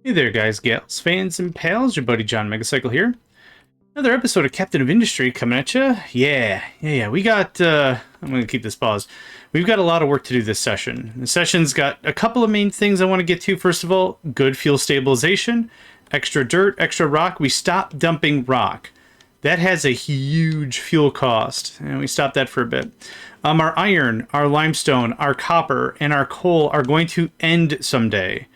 Hey there, guys, gals, fans, and pals. Your buddy JohnMegacycle here. Another episode of Captain of Industry coming at you. Yeah. We got, I'm going to keep this paused. We've got a lot of work to do this session. The session's got a couple of main things I want to get to. First of all, good fuel stabilization, extra dirt, extra rock. We stopped dumping rock. That has a huge fuel cost, and we stopped that for a bit. Our iron, our limestone, our copper, and our coal are going to end someday.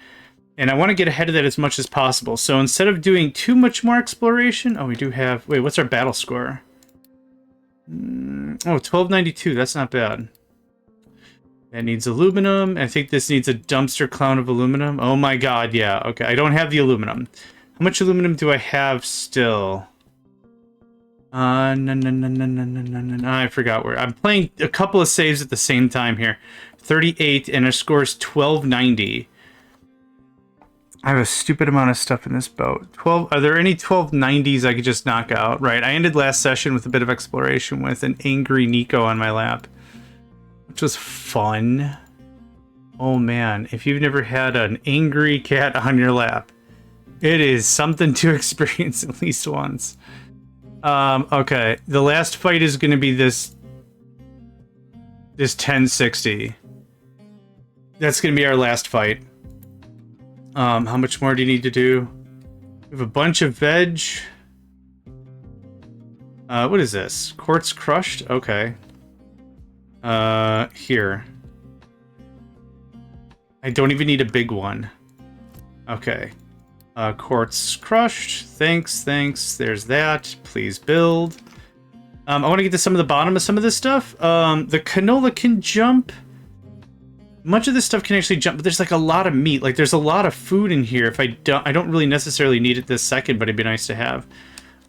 And I want to get ahead of that as much as possible. So instead of doing too much more exploration... Oh, we do have... Wait, what's our battle score? Oh, 1292. That's not bad. That needs aluminum. I think this needs a dumpster clown of aluminum. Oh my god, yeah. Okay, I don't have the aluminum. How much aluminum do I have still? No. I forgot where. I'm playing a couple of saves at the same time here. 38, and our score is 1290. I have a stupid amount of stuff in this boat. 12. Are there any 1290s I could just knock out? Right. I ended last session with a bit of exploration with an angry Nico on my lap, which was fun. Oh man, if you've never had an angry cat on your lap, it is something to experience at least once. Okay, the last fight is going to be this 1060. That's going to be our last fight. How much more do you need to do? We have a bunch of veg. What is this? Quartz crushed? Okay. Here. I don't even need a big one. Okay. Quartz crushed. Thanks. There's that. Please build. I want to get to some of the bottom of some of this stuff. The canola can jump. Much of this stuff can actually jump, but there's like a lot of meat. Like there's a lot of food in here. If I don't really necessarily need it this second, but it'd be nice to have.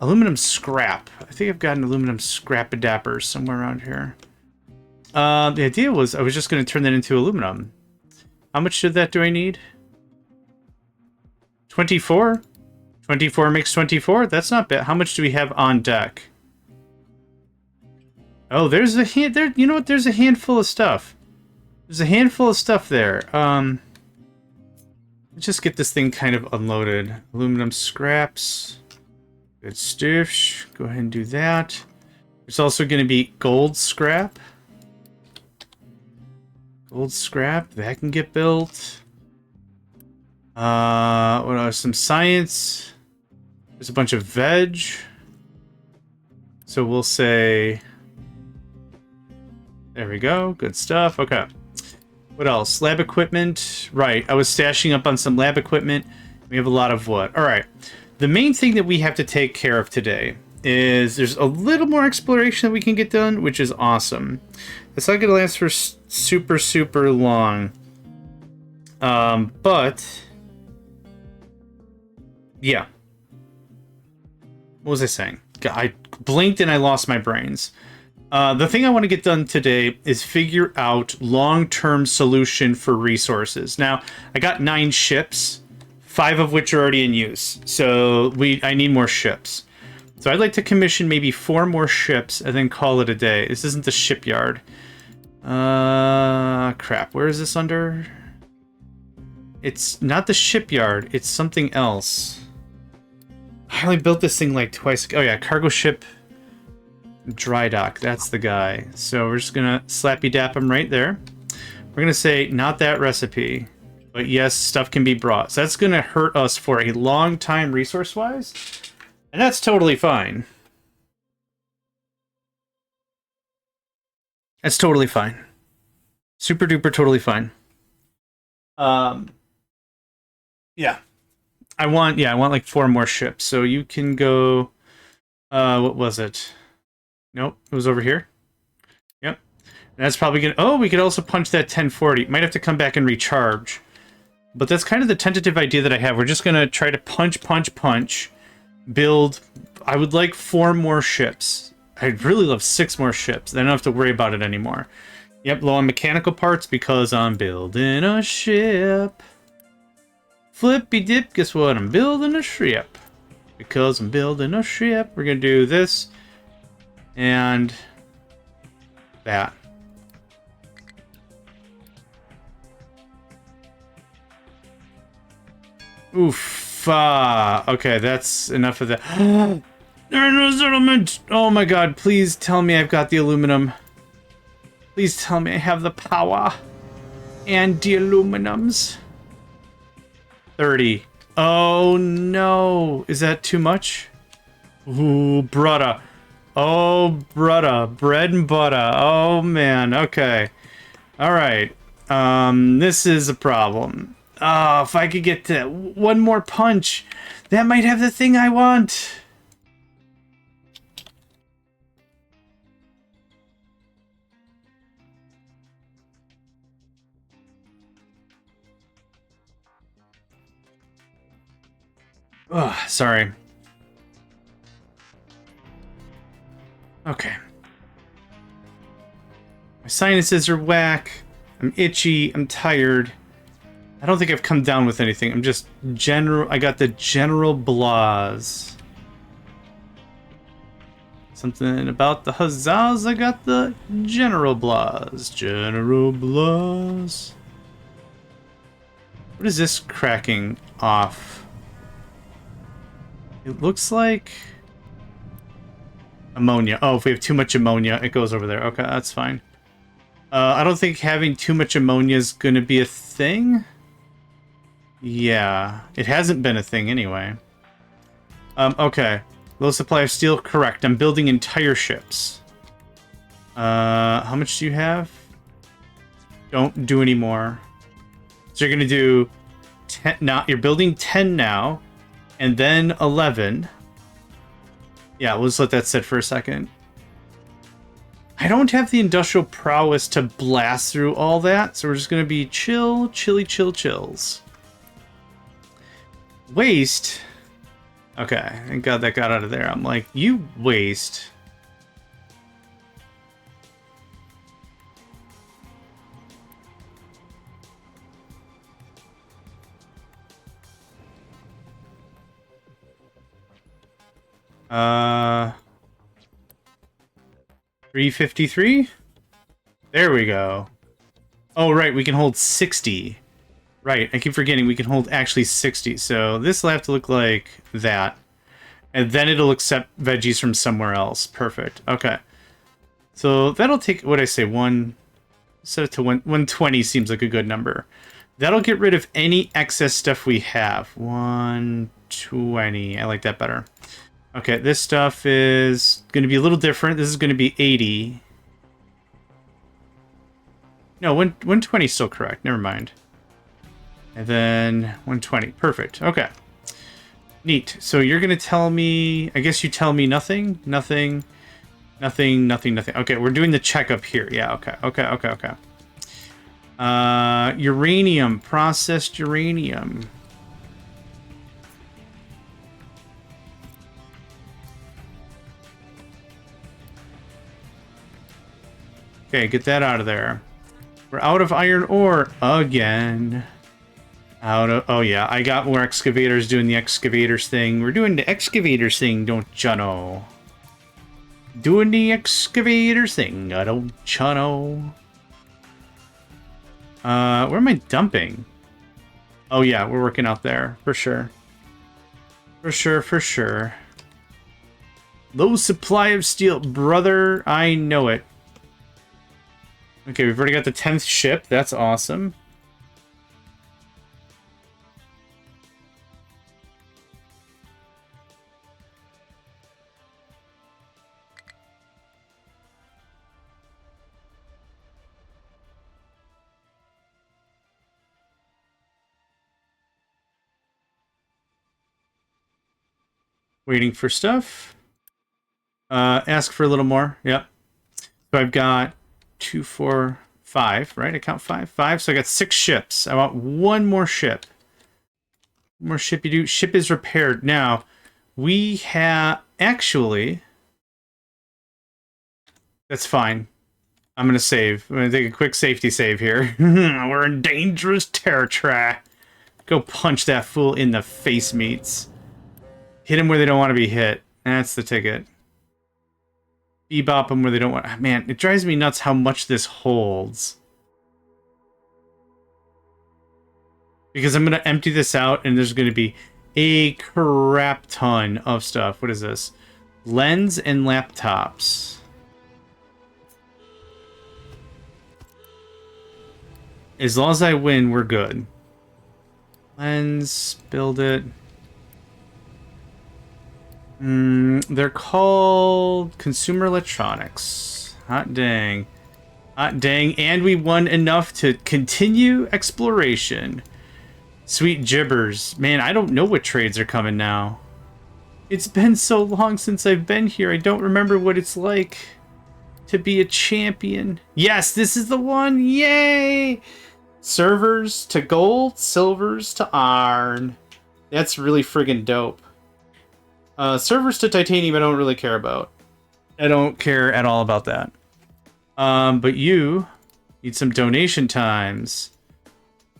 Aluminum scrap. I think I've got an aluminum scrap-a-dapper somewhere around here. The idea was I was just going to turn that into aluminum. How much of that do I need? 24? 24 makes 24? That's not bad. How much do we have on deck? Oh, there's a hand there. You know what? There's a handful of stuff. There's a handful of stuff there. Let's just get this thing kind of unloaded. Aluminum scraps. Good stuff. Go ahead and do that. There's also going to be gold scrap. Gold scrap. That can get built. What else? Some science. There's a bunch of veg. So we'll say... There we go. Good stuff. Okay. What else? Lab equipment. Right. I was stashing up on some lab equipment. We have a lot of wood. All right. The main thing that we have to take care of today is there's a little more exploration that we can get done, which is awesome. It's not going to last for super long. But yeah. What was I saying? I blinked and I lost my brains. The thing I want to get done today is figure out long-term solution for resources. Now, I got 9 ships, 5 of which are already in use. So I need more ships. So I'd like to commission maybe 4 more ships and then call it a day. This isn't the shipyard. Crap. Where is this under? It's not the shipyard. It's something else. I only built this thing like twice. Oh yeah, cargo ship. Dry dock, that's the guy. So we're just gonna slappy dap him right there. We're gonna say not that recipe, but yes, stuff can be brought. So that's gonna hurt us for a long time resource wise, and that's totally fine. That's totally fine. Super duper totally fine. Yeah. I want like 4 more ships. So you can go what was it? Nope, it was over here. Yep. And that's probably gonna... Oh, we could also punch that 1040. Might have to come back and recharge. But that's kind of the tentative idea that I have. We're just gonna try to punch. Build... I would like 4 more ships. I'd really love 6 more ships. Then I don't have to worry about it anymore. Yep, low on mechanical parts because I'm building a ship. Flippy dip, guess what? I'm building a ship. Because I'm building a ship. We're gonna do this. And that. Oof. Okay, that's enough of that. There's no settlement! Oh my god, please tell me I've got the aluminum. Please tell me I have the power. And the aluminums. 30. Oh no. Is that too much? Ooh, brudda. Oh, brudda. Bread and butter. Oh man, okay. Alright. This is a problem. Oh, if I could get to one more punch, that might have the thing I want. Oh, sorry. Okay. My sinuses are whack. I'm itchy. I'm tired. I don't think I've come down with anything. I'm just general. I got the general blahs. Something about the huzzahs. I got the general blahs. General blahs. What is this cracking off? It looks like ammonia. Oh, if we have too much ammonia, it goes over there. Okay, that's fine. I don't think having too much ammonia is going to be a thing. Yeah, it hasn't been a thing anyway. Okay. Low supply of steel, correct. I'm building entire ships. How much do you have? Don't do any more. So you're gonna do 10 now. You're building 10 now, and then 11. Yeah, we'll just let that sit for a second. I don't have the industrial prowess to blast through all that, so we're just gonna be chill, chills. Waste. Okay, thank God that got out of there. I'm like, you waste. Uh, 353? There we go. Oh, right, we can hold 60. Right, I keep forgetting we can hold actually 60. So this will have to look like that. And then it'll accept veggies from somewhere else. Perfect. Okay. So that'll take, what I say, set it to 120 seems like a good number. That'll get rid of any excess stuff we have. 120. I like that better. Okay, this stuff is going to be a little different. This is going to be 80. No, 120 is still correct. Never mind. And then 120. Perfect. Okay. Neat. So you're going to tell me... I guess you tell me nothing? Nothing. Okay, we're doing the checkup here. Yeah, okay. Uranium. Processed uranium. Okay, get that out of there. We're out of iron ore again. Oh yeah, I got more excavators doing the excavators thing. We're doing the excavators thing, don't you know? Doing the excavators thing, I don't you know? Where am I dumping? Oh yeah, we're working out there, for sure. For sure. Low supply of steel, brother, I know it. Okay, we've already got the 10th ship, that's awesome. Waiting for stuff. Ask for a little more. Yep. So I've got 2, 4, 5, right? I count 5. 5. So I got 6 ships. I want one more ship. One more ship you do. Ship is repaired. Now, we have... Actually... That's fine. I'm going to save. I'm going to take a quick safety save here. We're in dangerous territory. Go punch that fool in the face, meats. Hit him where they don't want to be hit. That's the ticket. Bebop them where they don't want... Man, it drives me nuts how much this holds. Because I'm going to empty this out, and there's going to be a crap ton of stuff. What is this? Lens and laptops. As long as I win, we're good. Lens, build it. They're called consumer electronics. Hot dang. Hot dang. And we won enough to continue exploration. Sweet gibbers. Man, I don't know what trades are coming now. It's been so long since I've been here. I don't remember what it's like to be a champion. Yes, this is the one. Yay! Servers to gold, silvers to iron. That's really friggin' dope. Servers to titanium I don't really care about. I don't care at all about that. But you need some donation times.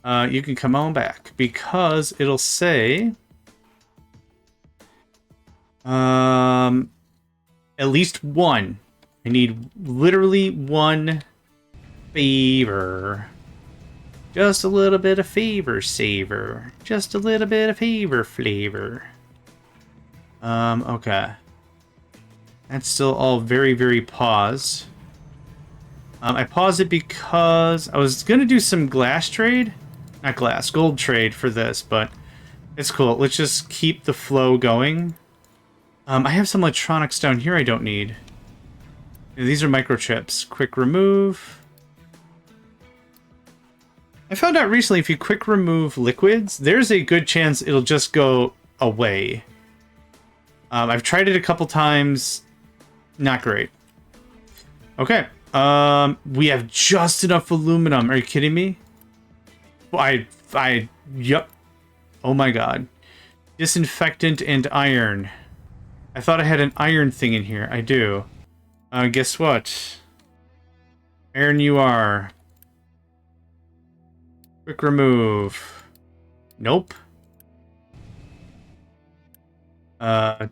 You can come on back because it'll say at least one. I need literally one favor. Just a little bit of favor savor. Just a little bit of favor flavor. Okay. That's still all very, very paused. I paused it because I was gonna do some glass trade. Not glass, gold trade for this, but it's cool. Let's just keep the flow going. I have some electronics down here I don't need. These are microchips. Quick remove. I found out recently if you quick remove liquids, there's a good chance it'll just go away. I've tried it a couple times. Not great. Okay. We have just enough aluminum. Are you kidding me? Yep. Oh my god. Disinfectant and iron. I thought I had an iron thing in here. I do. Guess what? Iron you are. Quick remove. Nope.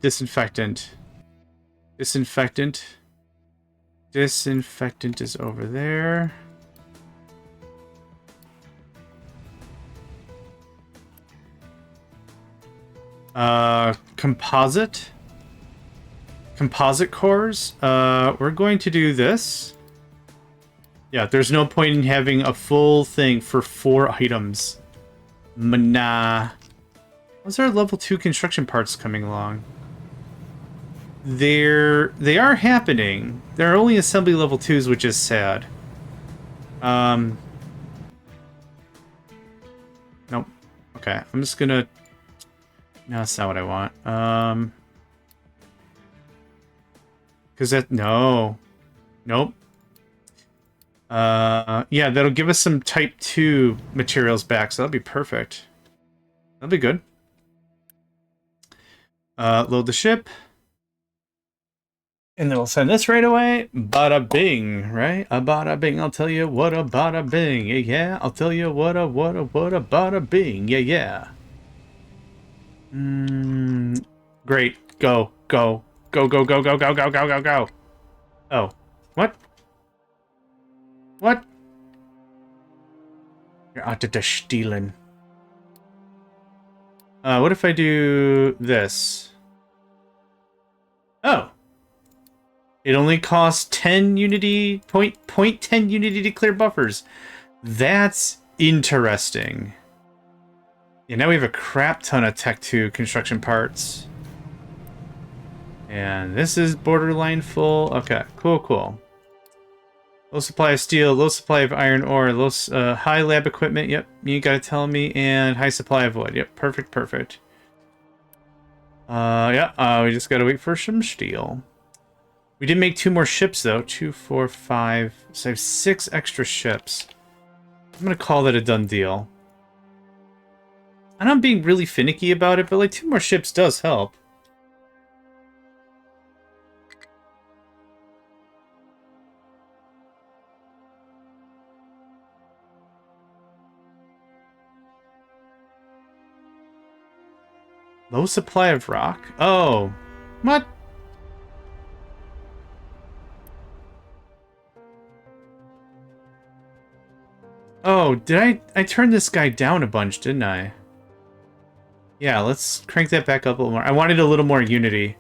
Disinfectant. Disinfectant. Disinfectant is over there. Composite. Composite cores. We're going to do this. Yeah, there's no point in having a full thing for 4 items. Nah. What's our level 2 construction parts coming along? They are happening. There are only assembly level 2s, which is sad. Nope. Okay, I'm just gonna... No, that's not what I want. Because that... No. Nope. Yeah, that'll give us some Type 2 materials back, so that'll be perfect. That'll be good. Load the ship. And then we'll send this right away. Bada bing, right? A bada bing. I'll tell you what a bada bing. Yeah, yeah. I'll tell you what a bada bing. Yeah, yeah. Great. Go, go. Go, go, go, go, go, go, go, go, go. Oh. What? What? You're out to stealing. What if I do this? Oh. It only costs 10 unity, 0.10 unity to clear buffers. That's interesting. Yeah, now we have a crap ton of Tech 2 construction parts. And this is borderline full. Okay, cool, cool. Low supply of steel, low supply of iron ore, low, high lab equipment. Yep, you gotta tell me. And high supply of wood. Yep, perfect, perfect. Yeah, we just gotta wait for some steel. We did make 2 more ships, though. 2, 4, 5. So I have 6 extra ships. I'm going to call that a done deal. And I'm being really finicky about it, but like 2 more ships does help. Low supply of rock? Oh. What? Oh, did I turned this guy down a bunch, didn't I? Yeah, let's crank that back up a little more. I wanted a little more unity.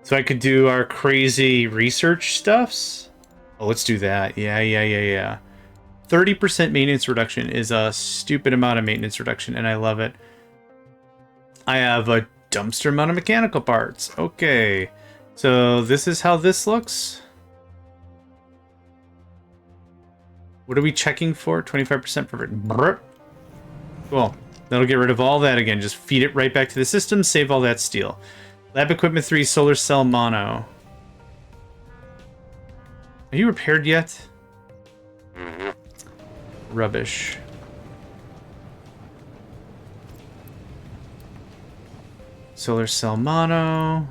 So I could do our crazy research stuffs. Oh, let's do that. Yeah. 30% maintenance reduction is a stupid amount of maintenance reduction, and I love it. I have a dumpster amount of mechanical parts. Okay. So this is how this looks. What are we checking for? 25% per... Cool. That'll get rid of all that again. Just feed it right back to the system, save all that steel. Lab Equipment 3, Solar Cell Mono. Are you repaired yet? Rubbish. Solar Cell Mono.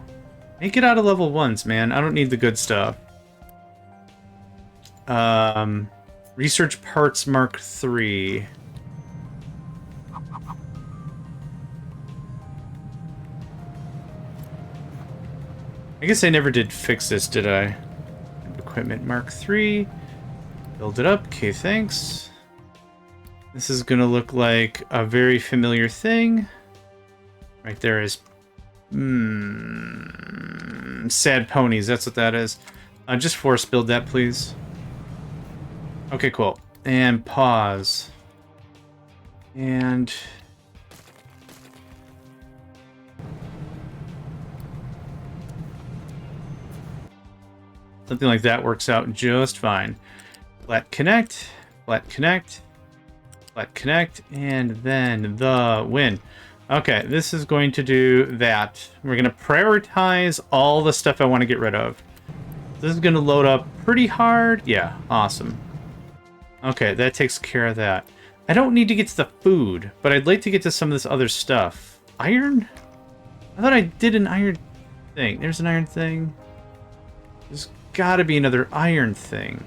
Make it out of level 1s, man. I don't need the good stuff. Research Parts Mark 3. I guess I never did fix this, did I? Equipment Mark 3. Build it up. Okay, thanks. This is going to look like a very familiar thing. Right there is... sad ponies. That's what that is. Just force build that, please. Okay, cool. And pause. And... something like that works out just fine. Flat connect, flat connect, flat connect, and then the win. Okay, this is going to do that. We're going to prioritize all the stuff I want to get rid of. This is going to load up pretty hard. Yeah, awesome. Okay, that takes care of that. I don't need to get to the food, but I'd like to get to some of this other stuff. Iron? I thought I did an iron thing. There's an iron thing. There's gotta be another iron thing.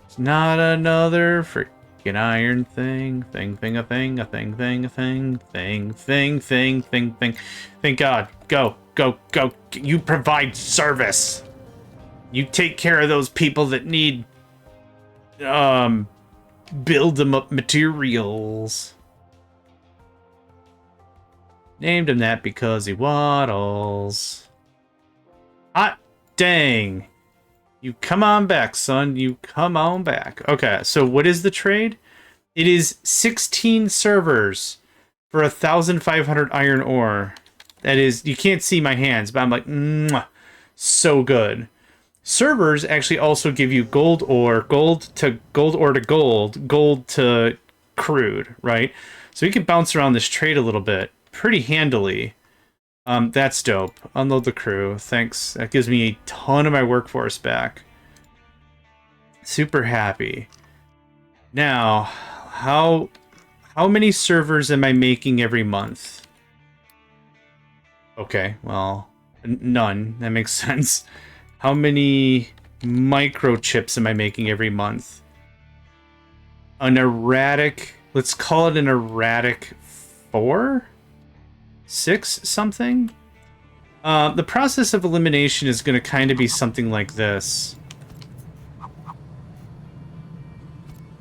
It's not another freaking iron thing. Thing. Thank God. Go. You provide service. You take care of those people that need build them up materials. Named him that because he waddles. Hot dang. You come on back, son. You come on back. Okay, so what is the trade? It is 16 servers for 1,500 iron ore. That is, you can't see my hands, but I'm like, mwah, so good. Servers actually also give you gold ore, gold to gold to crude, right? So you can bounce around this trade a little bit pretty handily. That's dope. Unload the crew. Thanks. That gives me a ton of my workforce back. Super happy. Now, how many servers am I making every month? Okay, well, none. That makes sense. How many microchips am I making every month? An erratic... let's call it an erratic 4? 6 something? The process of elimination is going to kind of be something like this.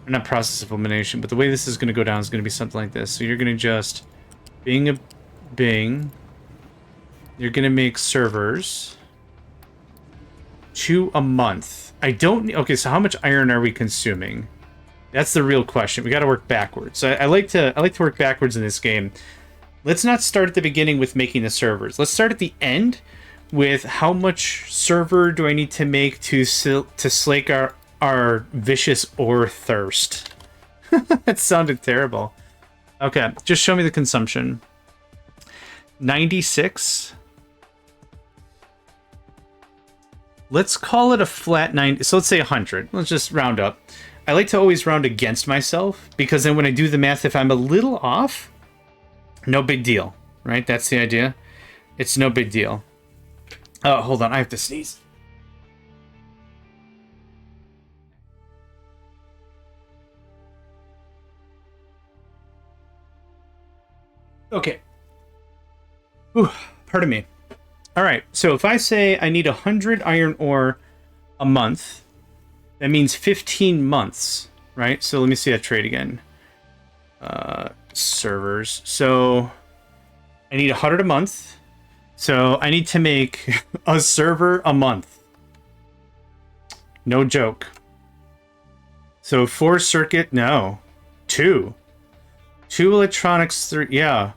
Or not process of elimination, but the way this is going to go down is going to be something like this. So you're going to just bing a bing. You're going to make servers. 2 a month. I don't... okay, so how much iron are we consuming? That's the real question. We got to work backwards. So I like to work backwards in this game. Let's not start at the beginning with making the servers. Let's start at the end with how much server do I need to make to slake our vicious ore thirst. That sounded terrible. Okay, just show me the consumption. 96. Let's call it a flat 90. So let's say 100. Let's just round up. I like to always round against myself because then when I do the math, if I'm a little off, no big deal, right? That's the idea. It's no big deal. Oh, hold on. I have to sneeze. Okay. Ooh, pardon me. All right. So if I say I need 100 iron ore a month, that means 15 months. right? So let me see that trade again. Servers. So I need 100 a month. So I need to make a server a month. No joke. So 4 circuit, no. 2. 2 electronics, 3, yeah.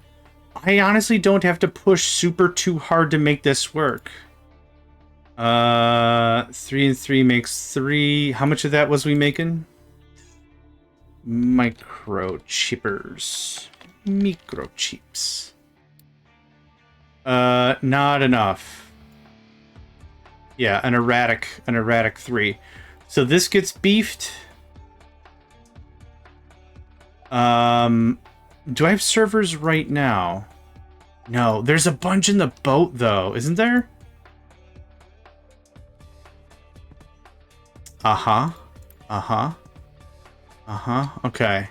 I honestly don't have to push super too hard to make this work. 3 and 3 makes 3. How much of that was we making? Microchippers. Microchips. Not enough. Yeah, an erratic 3. So this gets beefed. Do I have servers right now? No, there's a bunch in the boat though, isn't there? Uh-huh. Uh-huh. Uh-huh. Okay.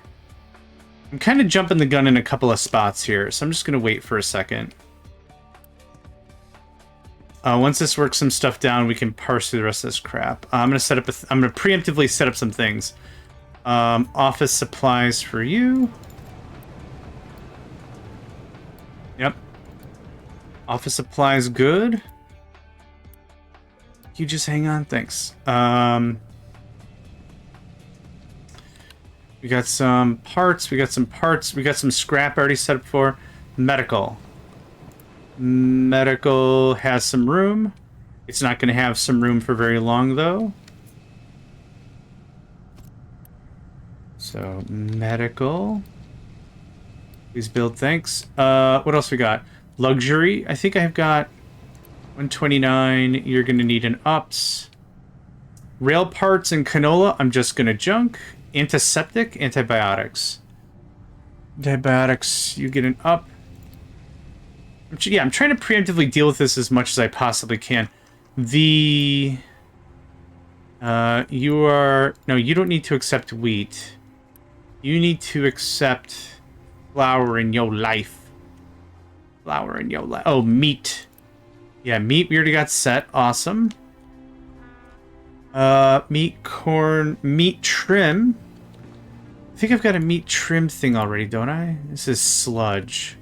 I'm kind of jumping the gun in a couple of spots here, so I'm just gonna wait for a second. Once this works some stuff down, we can parse through the rest of this crap. I'm gonna set up I'm gonna preemptively set up some things. Office supplies for you. Yep. Office supplies good. You just hang on, thanks. We got some parts, we got some scrap already set up for. Medical. Medical has some room. It's not going to have some room for very long, though. So, medical. Please build, thanks. What else we got? Luxury. I think I've got 129. You're going to need an ups. Rail parts and canola, I'm just going to junk. Antiseptic, antibiotics. Antibiotics, you get an up. Yeah, I'm trying to preemptively deal with this as much as I possibly can. You don't need to accept wheat. You need to accept flour in your life. Flour in your life. Oh, meat. Yeah, meat we already got set. Awesome. Meat, corn, meat trim. I think I've got a meat trim thing already, don't I? This is sludge.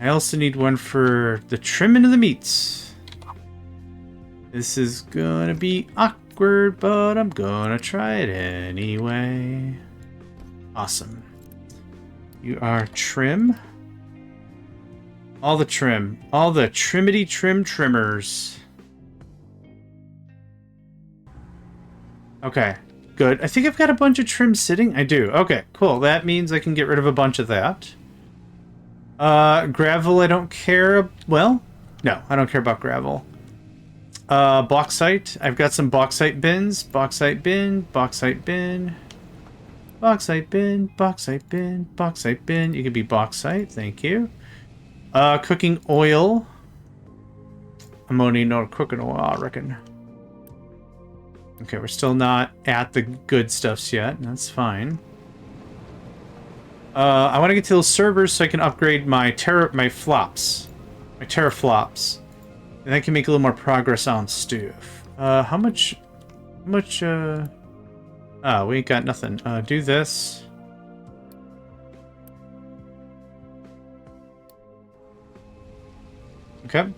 I also need one for the trimming of the meats. This is gonna be awkward, but I'm gonna try it anyway. Awesome. You are trim. All the trim. All the trimmity trim trimmers. Okay, good. I think I've got a bunch of trim sitting. I do. Okay, cool. That means I can get rid of a bunch of that. Gravel, I don't care. Well, no, I don't care about gravel. Bauxite. I've got some bauxite bins. Bauxite bin, bauxite bin. Bauxite bin, bauxite bin, bauxite bin. You can be bauxite, thank you. Cooking oil. Ammonia, no cooking oil, I reckon. Okay, we're still not at the good stuffs yet. That's fine. I want to get to those servers so I can upgrade my teraflops. And I can make a little more progress on stuff. How much... Oh, we ain't got nothing. Do this. Okay.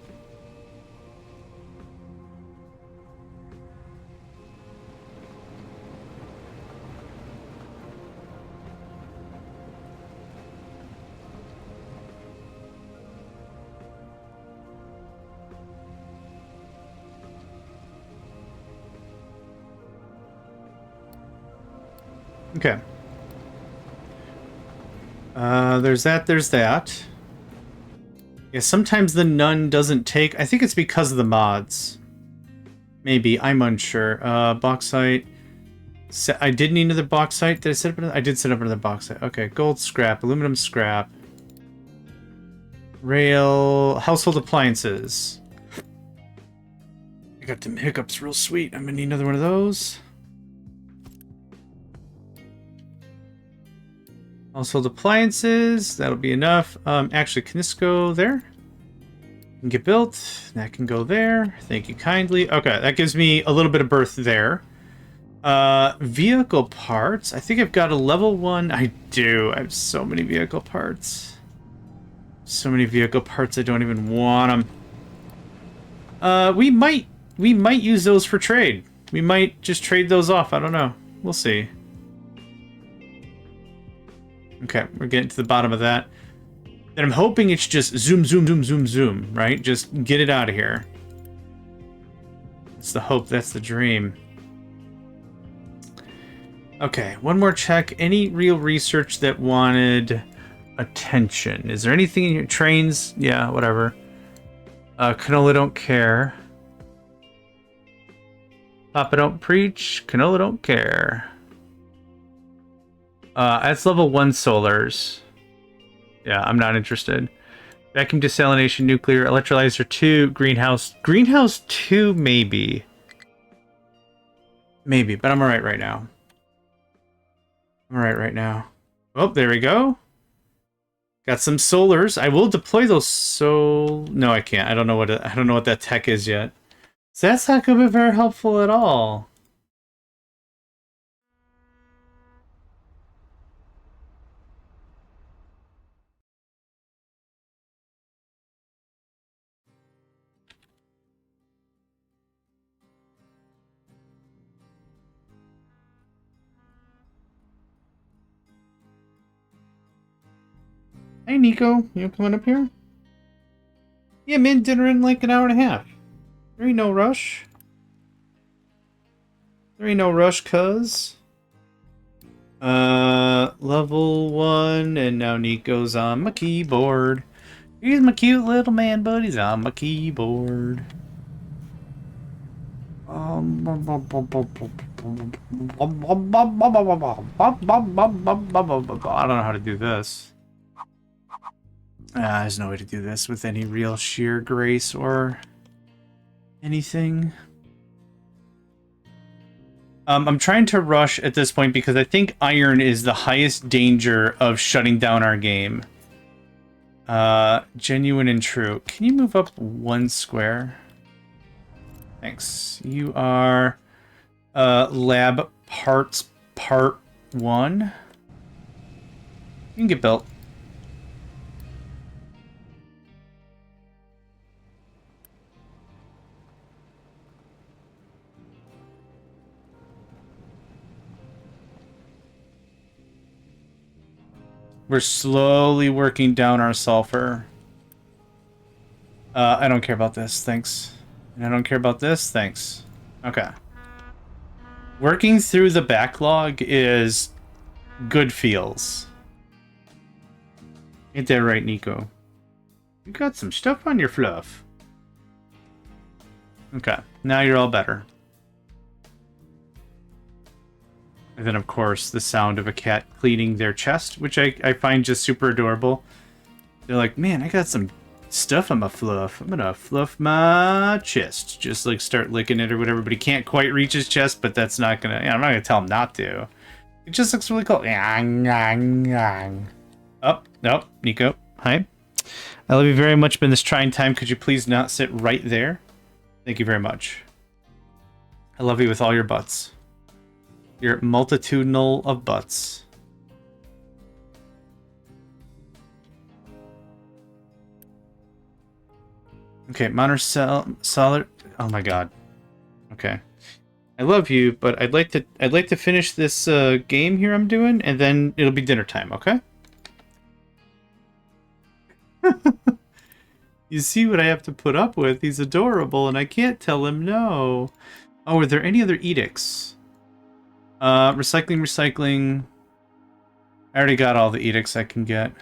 Okay. There's that. Yeah, sometimes the none doesn't take... I think it's because of the mods. Maybe, I'm unsure. Bauxite. I did need another bauxite. Did I set up another? I did set up another bauxite. Okay, gold scrap, aluminum scrap. Rail, household appliances. I got them hiccups real sweet. I'm gonna need another one of those. Household appliances, that'll be enough. Actually, can this go there? Can get built. That can go there. Thank you kindly. Okay, that gives me a little bit of berth there. Vehicle parts. I think I've got a level 1. I do. I have so many vehicle parts. So many vehicle parts, I don't even want them. We might use those for trade. We might just trade those off. I don't know. We'll see. Okay, we're getting to the bottom of that. And I'm hoping it's just zoom, zoom, zoom, zoom, zoom, right? Just get it out of here. That's the hope. That's the dream. Okay, one more check. Any real research that wanted attention? Is there anything in your trains? Yeah, whatever. Canola don't care. Papa don't preach. Canola don't care. That's level 1 solars. Yeah, I'm not interested. Vacuum desalination, nuclear, electrolyzer 2, greenhouse. Greenhouse 2, maybe. Maybe, but I'm alright right now. I'm alright right now. Oh, there we go. Got some solars. I will deploy those no, I can't. I don't know what that tech is yet. So that's not gonna be very helpful at all. Hey, Nico. You coming up here? Yeah, man, dinner in like an hour and a half. There ain't no rush. There ain't no rush, cuz. Level 1, and now Nico's on my keyboard. Here's my cute little man buddies on my keyboard. I don't know how to do this. There's no way to do this with any real sheer grace or anything. I'm trying to rush at this point because I think iron is the highest danger of shutting down our game. Genuine and true. Can you move up 1 square? Thanks. You are lab parts part 1. You can get built. We're slowly working down our sulfur. I don't care about this, thanks. And I don't care about this, thanks. Okay. Working through the backlog is good feels. Ain't that right, Nico? You got some stuff on your fluff. Okay, now you're all better. And then, of course, the sound of a cat cleaning their chest, which I find just super adorable. They're like, man, I got some stuff on my fluff. I'm gonna fluff my chest. Just, like, start licking it or whatever, but he can't quite reach his chest, but that's not gonna... I'm not gonna tell him not to. It just looks really cool. Oh, nope, Nico. Hi. I love you very much, but in this trying time, could you please not sit right there? Thank you very much. I love you with all your butts. Your multitudinal of butts. Okay, solid. Oh my god. Okay. I love you, but I'd like to finish this game here I'm doing, and then it'll be dinner time, okay? You see what I have to put up with? He's adorable, and I can't tell him no. Oh, are there any other edicts? Recycling. I already got all the edicts I can get.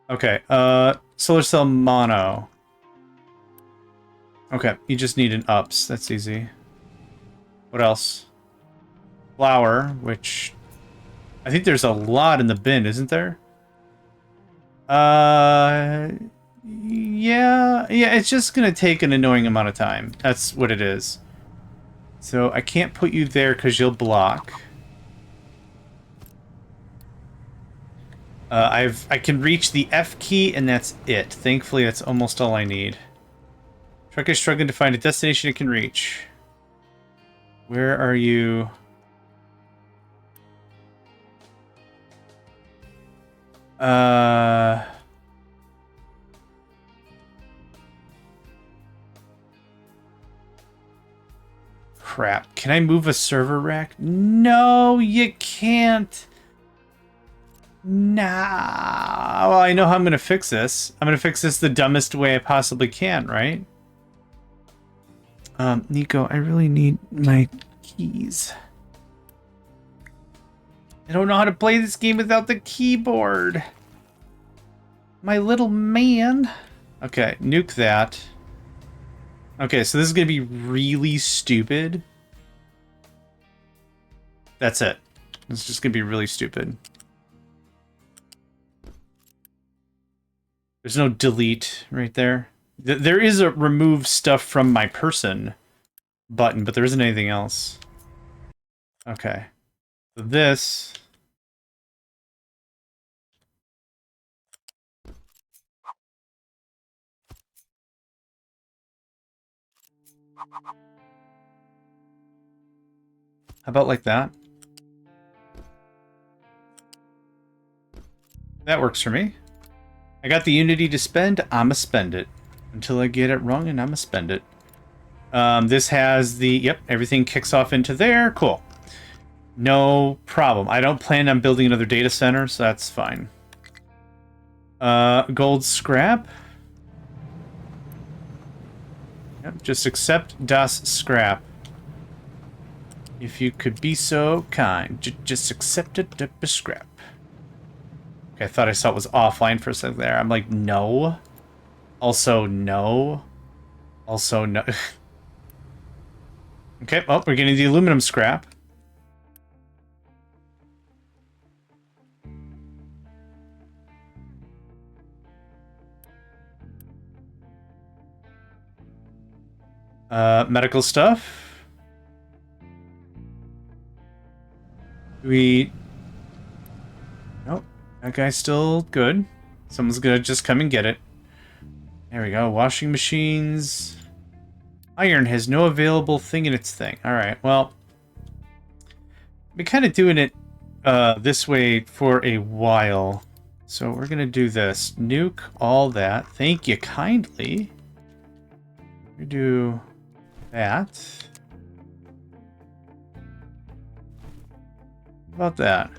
Okay, solar cell mono. Okay, you just need an ups. That's easy. What else? Flour, which... I think there's a lot in the bin, isn't there? Yeah, it's just gonna take an annoying amount of time. That's what it is. So I can't put you there because you'll block. I can reach the F key and that's it. Thankfully, that's almost all I need. Truck is struggling to find a destination it can reach. Where are you? Crap. Can I move a server rack? No, you can't. Nah. Well, I know how I'm going to fix this. I'm going to fix this the dumbest way I possibly can, right? Nico, I really need my keys. I don't know how to play this game without the keyboard. My little man. Okay, nuke that. Okay, so this is going to be really stupid. That's it. It's just going to be really stupid. There's no delete right there. There is a remove stuff from my person button, but there isn't anything else. Okay. So this... How about like that? That works for me. I got the Unity to spend, I'ma spend it. Until I get it wrong, and I'ma spend it. This has the... Yep, everything kicks off into there. Cool. No problem. I don't plan on building another data center, so that's fine. Gold scrap. Yep, just accept das scrap. If you could be so kind, just accept it, the scrap. Okay, I thought I saw it was offline for a second there. I'm like, no. Also, no. Also, no. Okay, well, we're getting the aluminum scrap. Medical stuff. Nope. That guy's still good. Someone's gonna just come and get it. There we go. Washing machines. Iron has no available thing in its thing. Alright, well. I've been kind of doing it this way for a while. So we're gonna do this. Nuke all that. Thank you kindly. We do that. How about that?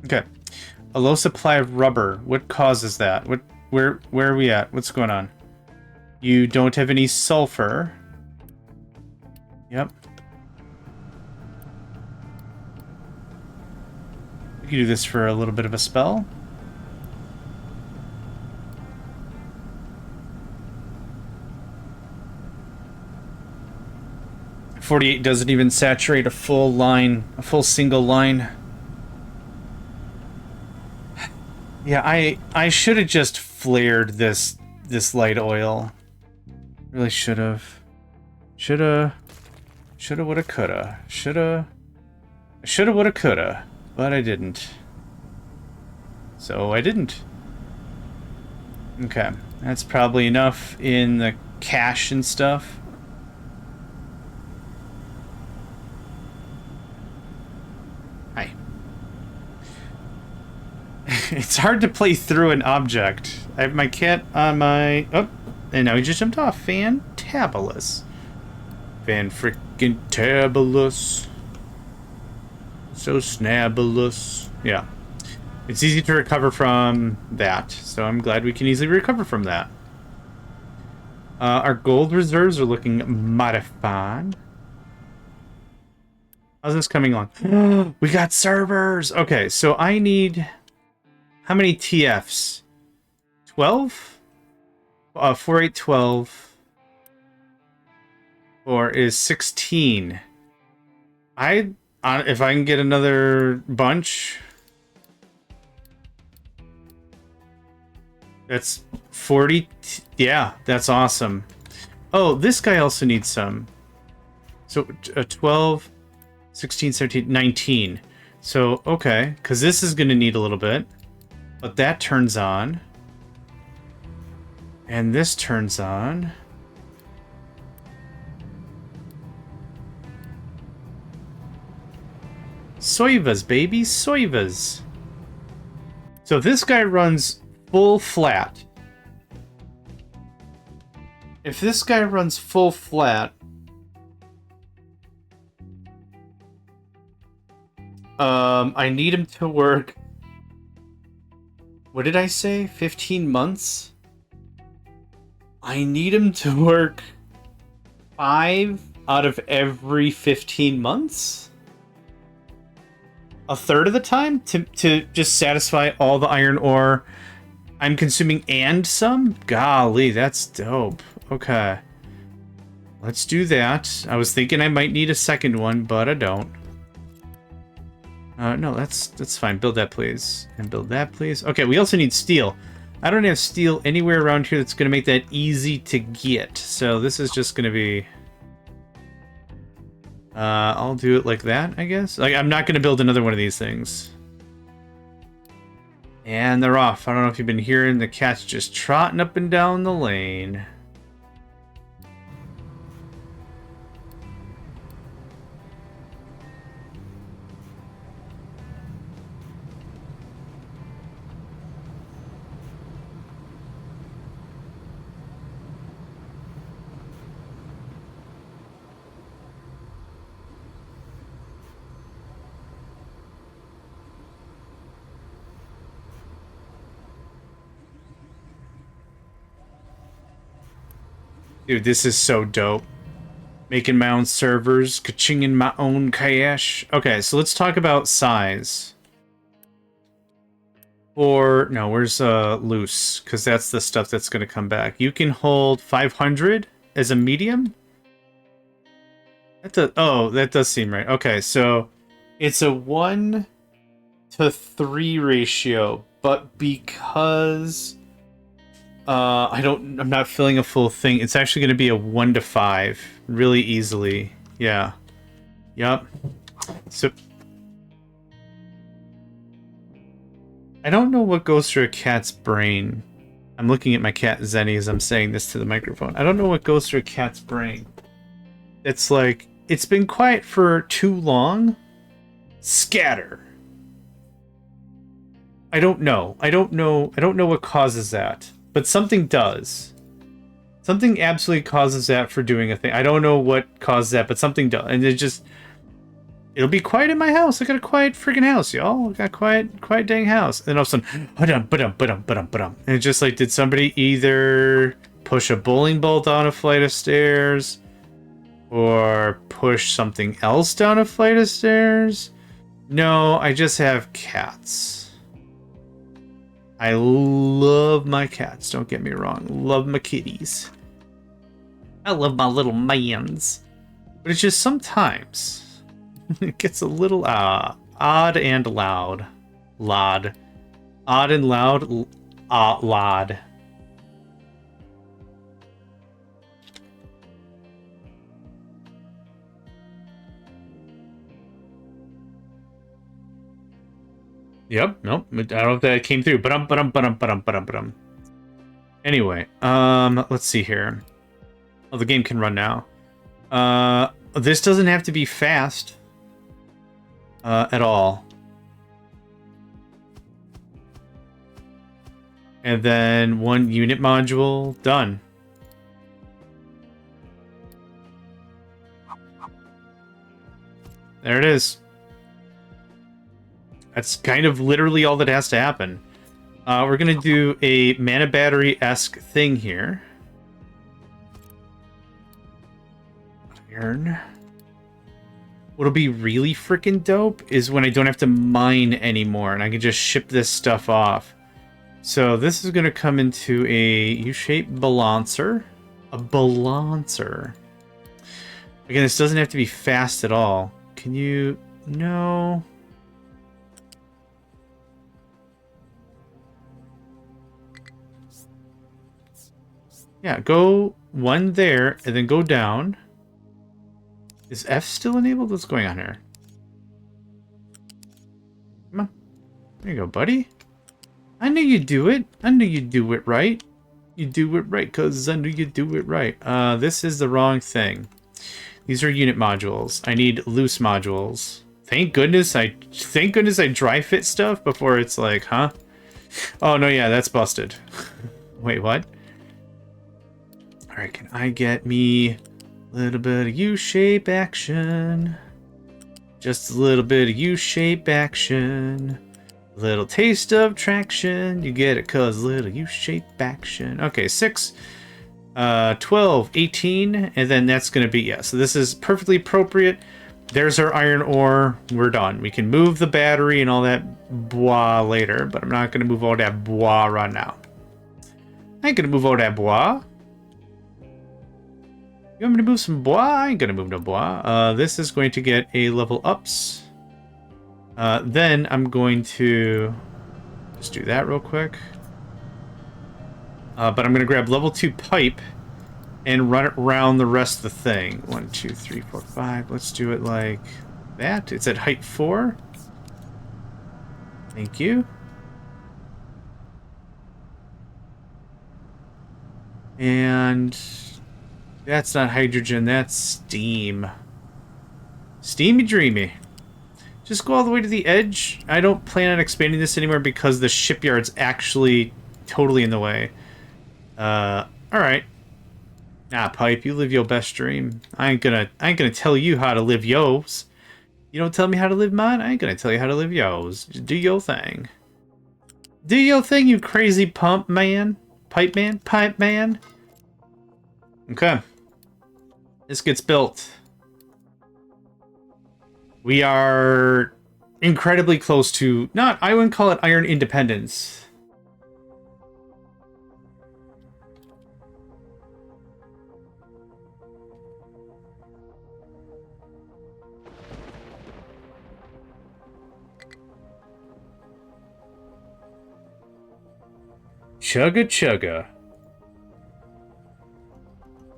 Okay. A low supply of rubber. What causes that? Where are we at? What's going on? You don't have any sulfur. Yep. We can do this for a little bit of a spell. .48 doesn't even saturate a full line, a full single line. Yeah, I should have just flared this light oil. Really should have. Shoulda, woulda, coulda. Shoulda, woulda, coulda. But I didn't. So I didn't. Okay, that's probably enough in the cache and stuff. Hi. It's hard to play through an object. I have my cat on my... Oh, and now he just jumped off. Fantabulous. Fan-frickin-tabulous. So snabulous. Yeah. It's easy to recover from that, so I'm glad we can easily recover from that. Our gold reserves are looking mighty fine. How's this coming on? We got servers! Okay, so I need... How many TFs? 12? 4, 8, 12. Or is 16. If I can get another bunch... That's 40... Yeah, that's awesome. Oh, this guy also needs some. So, 12, 16, 17, 19. So, okay, because this is going to need a little bit. But that turns on. And this turns on. Soivas, baby, soivas. So this guy runs full flat. If this guy runs full flat, I need him to work. What did I say? 15 months? I need him to work 5 out of every 15 months? A third of the time to just satisfy all the iron ore I'm consuming and some? Golly, that's dope. Okay. Let's do that. I was thinking I might need a second one, but I don't. No, that's fine. Build that, please. And build that, please. Okay, we also need steel. I don't have steel anywhere around here that's going to make that easy to get. So this is just going to be... I'll do it like that, I guess. Like, I'm not going to build another one of these things. And they're off. I don't know if you've been hearing the cats just trotting up and down the lane. Dude, this is so dope. Making my own servers, ka-chinging my own cash. Okay, so let's talk about size. Or, no, where's loose? Because that's the stuff that's going to come back. You can hold 500 as a medium? That does seem right. Okay, so it's a 1 to 3 ratio, but because... I'm not filling a full thing. It's actually going to be a 1 to 5 really easily. Yeah. Yup. So I don't know what goes through a cat's brain. I'm looking at my cat Zenny as I'm saying this to the microphone. I don't know what goes through a cat's brain. It's like, it's been quiet for too long. Scatter. I don't know what causes that. But something does. Something absolutely causes that for doing a thing. I don't know what causes that, but something does. And it'll be quiet in my house. I got a quiet freaking house, y'all. I got quiet dang house. And then all of a sudden, and it's just like, did somebody either push a bowling ball down a flight of stairs or push something else down a flight of stairs? No, I just have cats. I love my cats, don't get me wrong. Love my kitties. I love my little mans. But it's just sometimes it gets a little odd and loud. Odd and loud. Loud. Yep, nope. I don't know if that came through. Anyway, let's see here. Oh, the game can run now. This doesn't have to be fast at all. And then 1 unit module, done. There it is. That's kind of literally all that has to happen. We're going to do a mana battery-esque thing here. Iron. What'll be really freaking dope is when I don't have to mine anymore and I can just ship this stuff off. So this is going to come into a U-shaped balancer. A balancer. Again, this doesn't have to be fast at all. Can you... No... Yeah, go 1 there, and then go down. Is F still enabled? What's going on here? Come on. There you go, buddy. I knew you'd do it. I knew you'd do it right. You do it right, cause I know you do it right. This is the wrong thing. These are unit modules. I need loose modules. Thank goodness I dry fit stuff before it's like, huh? Oh no, yeah, that's busted. Wait, what? Alright, can I get me a little bit of U-shape action? Just a little bit of U-shape action. Little taste of traction. You get it, cause little U-shape action. Okay, 6, 12, 18, and then that's gonna be, yeah, so this is perfectly appropriate. There's our iron ore. We're done. We can move the battery and all that bois later, but I'm not gonna move all that bois right now. I ain't gonna move all that bois. You want me to move some bois? I ain't gonna move no bois. This is going to get a level ups. Then I'm going to just do that real quick. But I'm gonna grab level 2 pipe and run it around the rest of the thing. 1, 2, 3, 4, 5. Let's do it like that. It's at height 4. Thank you. And that's not hydrogen, that's steam. Steamy dreamy. Just go all the way to the edge. I don't plan on expanding this anymore because the shipyard's actually totally in the way. Alright. Nah, pipe, you live your best dream. I ain't gonna tell you how to live yours. You don't tell me how to live mine, I ain't gonna tell you how to live yours. Just do your thing. Do your thing, you crazy pump man. Pipe man? Pipe man? Okay. This gets built. We are incredibly close to, I wouldn't call it iron independence. Chugga chugga.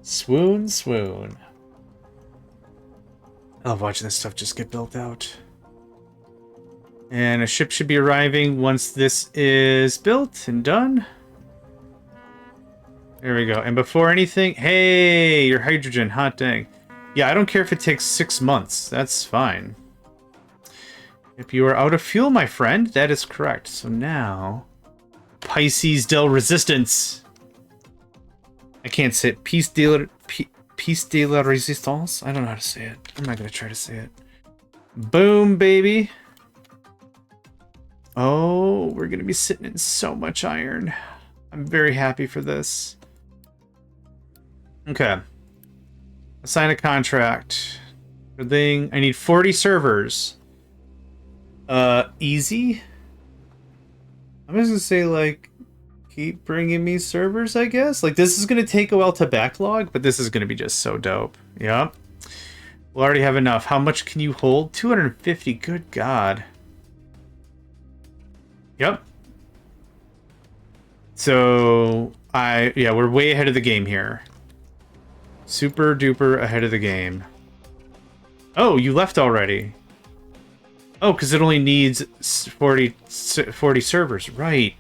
Swoon swoon. I love watching this stuff just get built out. And a ship should be arriving once this is built and done. There we go. And before anything, hey, your hydrogen, hot dang. Yeah, I don't care if it takes 6 months. That's fine. If you are out of fuel, my friend, that is correct. So now, Pisces del Resistance. I can't say it. Piece de la Resistance? I don't know how to say it. I'm not going to try to say it. Boom, baby. Oh, we're going to be sitting in so much iron. I'm very happy for this. Okay. Assign a contract. Good thing. I need 40 servers. Easy? I'm just going to say, like, keep bringing me servers, I guess. Like, this is going to take a while to backlog, but this is going to be just so dope. Yep. We'll already have enough. How much can you hold? 250. Good God. Yep. So, yeah, we're way ahead of the game here. Super duper ahead of the game. Oh, you left already. Oh, because it only needs 40 servers. Right.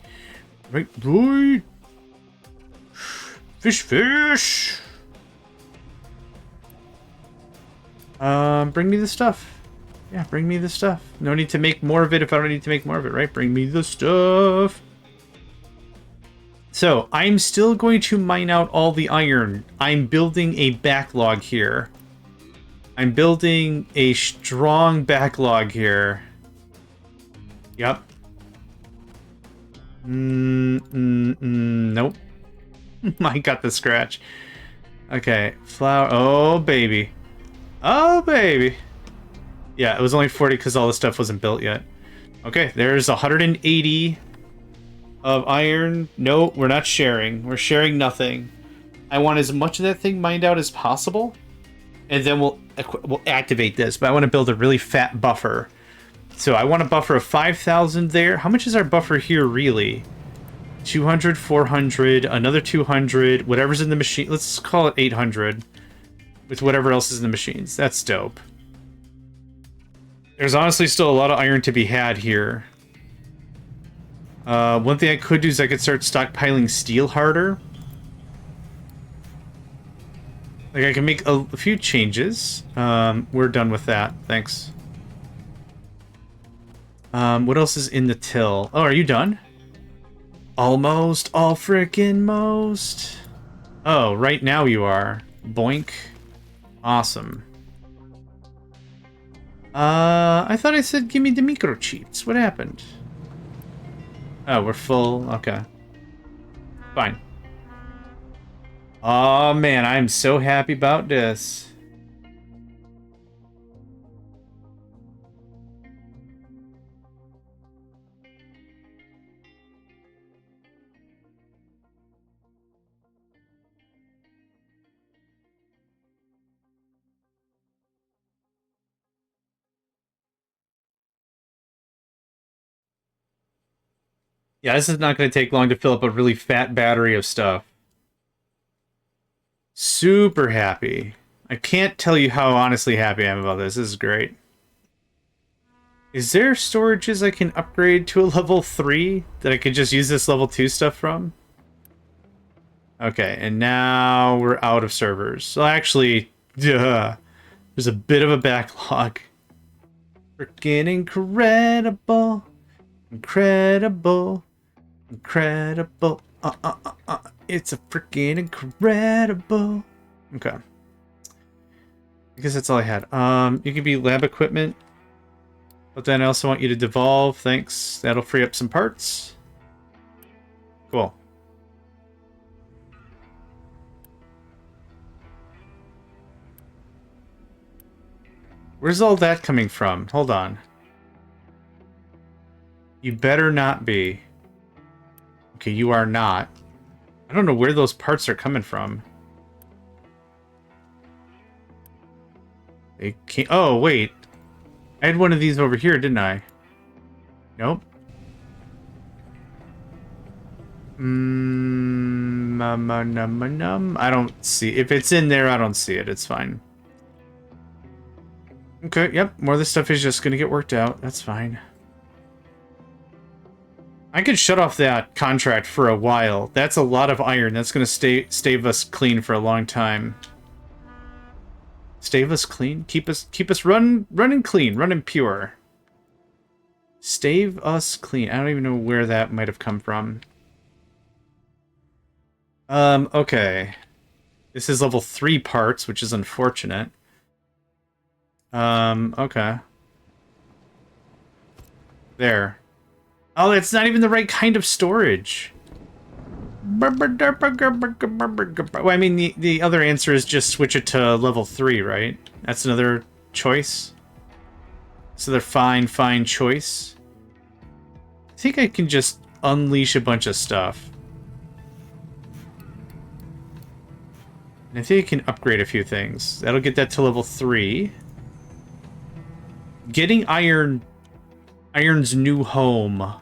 Right. Fish. Bring me the stuff. Yeah, bring me the stuff. No need to make more of it if I don't need to make more of it, right? Bring me the stuff. So, I'm still going to mine out all the iron. I'm building a backlog here. I'm building a strong backlog here. Yep. Nope. I got the scratch. Okay, flour. Oh, baby. Oh, baby. Yeah, it was only 40 because all the stuff wasn't built yet. Okay, there's 180 of iron. No, we're not sharing. We're sharing nothing. I want as much of that thing mined out as possible. And then we'll activate this. But I want to build a really fat buffer. So I want a buffer of 5,000 there. How much is our buffer here, really? 200, 400, another 200, whatever's in the machine. Let's call it 800 with whatever else is in the machines. That's dope. There's honestly still a lot of iron to be had here. One thing I could do is I could start stockpiling steel harder. Like, I can make a few changes. We're done with that. Thanks. What else is in the till? Oh, are you done? Almost. All frickin' most. Oh, right now you are. Boink. Awesome. I thought I said give me the microchips. What happened? Oh, we're full. Okay. Fine. Oh, man, I'm so happy about this. Yeah, this is not going to take long to fill up a really fat battery of stuff. Super happy. I can't tell you how honestly happy I am about this. This is great. Is there storages I can upgrade to a level 3 that I could just use this level 2 stuff from? Okay, and now we're out of servers. So actually, there's a bit of a backlog. Freaking incredible. Incredible. Incredible. It's a freaking incredible. Okay. I guess that's all I had. You can be lab equipment. But then I also want you to devolve. Thanks. That'll free up some parts. Cool. Where's all that coming from? Hold on. You better not be. Okay, you are not. I don't know where those parts are coming from. They can't... Oh, wait. I had one of these over here, didn't I? Nope. I don't see... If it's in there, I don't see it. It's fine. Okay, yep. More of this stuff is just going to get worked out. That's fine. I could shut off that contract for a while. That's a lot of iron. That's going to stave us clean for a long time. Stave us clean? Keep us running clean, running pure. Stave us clean. I don't even know where that might have come from. Okay. This is level 3 parts, which is unfortunate. Okay. There. Oh, it's not even the right kind of storage. Well, I mean, the other answer is just switch it to level 3, right? That's another choice. So they're fine choice. I think I can just unleash a bunch of stuff. And I think I can upgrade a few things. That'll get that to level 3. Getting Iron's new home.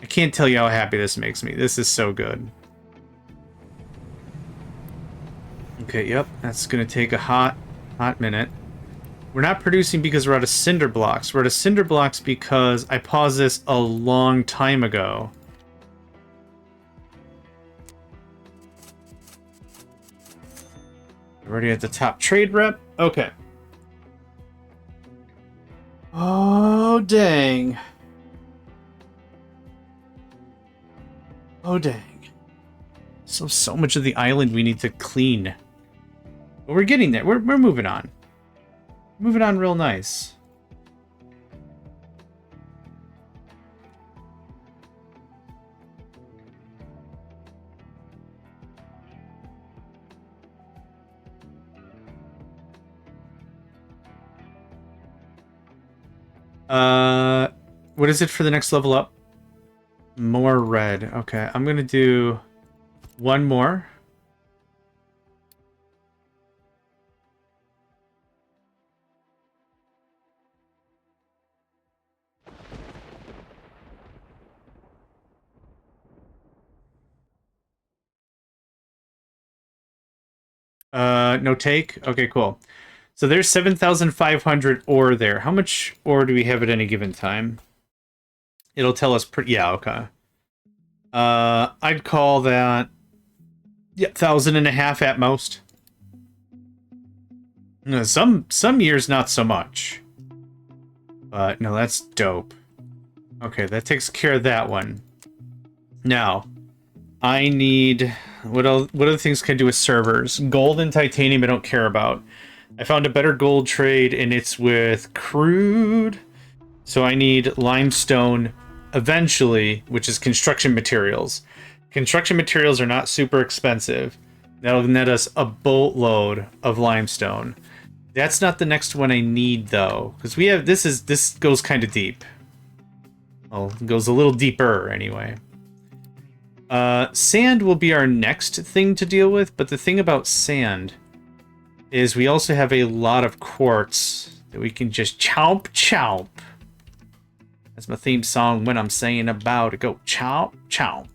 I can't tell you how happy this makes me. This is so good. Okay, yep. That's going to take a hot minute. We're not producing because we're out of cinder blocks. We're out of cinder blocks because I paused this a long time ago. We're already at the top trade rep. Okay. Oh, dang. Oh, dang. So much of the island we need to clean. But we're getting there. We're moving on. Moving on real nice. What is it for the next level up? More red. Okay, I'm gonna do one more. No take? Okay, cool. So there's 7,500 ore there. How much ore do we have at any given time? It'll tell us yeah, okay. I'd call that 1,500 at most. No, some years not so much. But no, that's dope. Okay, that takes care of that one. Now, I need what other things can I do with servers? Gold and titanium I don't care about. I found a better gold trade and it's with crude. So I need limestone eventually, which is construction materials. Construction materials are not super expensive. That'll net us a boatload of limestone. That's not the next one I need though, because we have this goes kind of deep. Well, it goes a little deeper anyway. Sand will be our next thing to deal with, but the thing about sand is we also have a lot of quartz that we can just chomp chomp. That's my theme song when I'm saying about it. Go chomp chomp.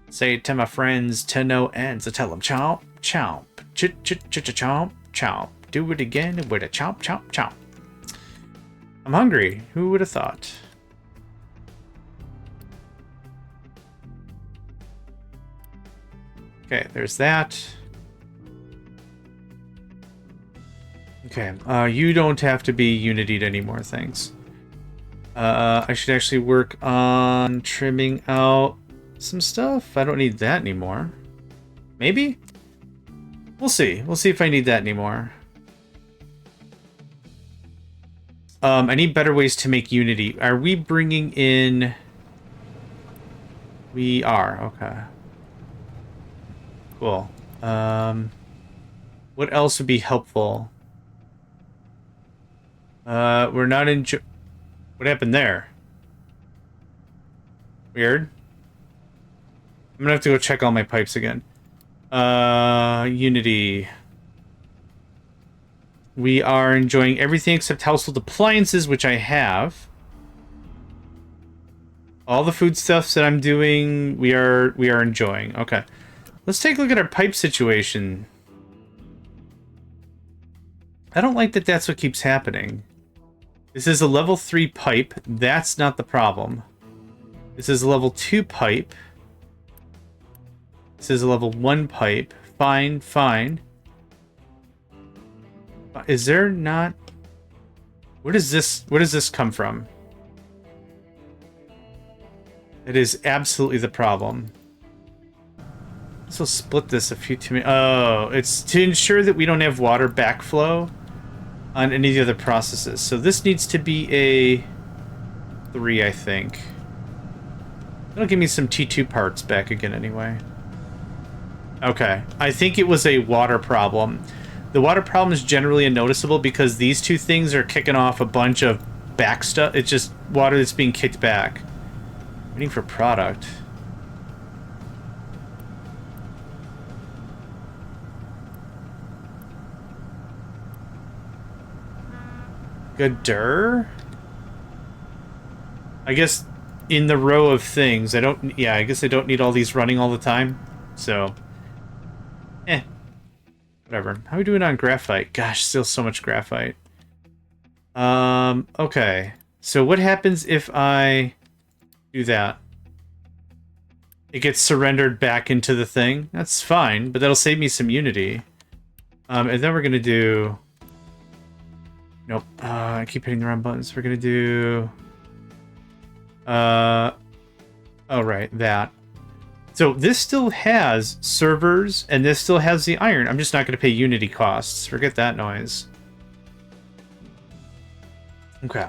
Say it to my friends to no end, so tell them chomp chomp. Ch-ch-ch-ch-chomp chomp. Do it again with a chomp chomp chomp. I'm hungry. Who would have thought? Okay, there's that. Okay, you don't have to be unitied anymore, thanks. I should actually work on trimming out some stuff. I don't need that anymore. Maybe? We'll see. We'll see if I need that anymore. I need better ways to make unity. Are we bringing in... We are, okay. Cool. What else would be helpful? We're not in... What happened there? Weird. I'm gonna have to go check all my pipes again. Unity. We are enjoying everything except household appliances, which I have. All the foodstuffs that I'm doing, we are enjoying. Okay. Let's take a look at our pipe situation. I don't like that that's what keeps happening. This is a level 3 pipe. That's not the problem. This is a level 2 pipe. This is a level 1 pipe. Fine, fine. Is there not... Where does this come from? It is absolutely the problem. So split this a few too many... Oh, it's to ensure that we don't have water backflow on any of the other processes. So this needs to be a 3, I think. That'll give me some T2 parts back again anyway. Okay, I think it was a water problem. The water problem is generally unnoticeable because these two things are kicking off a bunch of back stuff. It's just water that's being kicked back. Waiting for product. Gooder? I guess in the row of things, I don't... Yeah, I guess I don't need all these running all the time. So... Whatever. How are we doing on graphite? Gosh, still so much graphite. Okay. So what happens if I do that? It gets surrendered back into the thing. That's fine, but that'll save me some unity. And then we're gonna do... Nope. I keep hitting the wrong buttons. We're gonna do... Oh, right. That. So this still has servers, and this still has the iron. I'm just not going to pay unity costs. Forget that noise. Okay.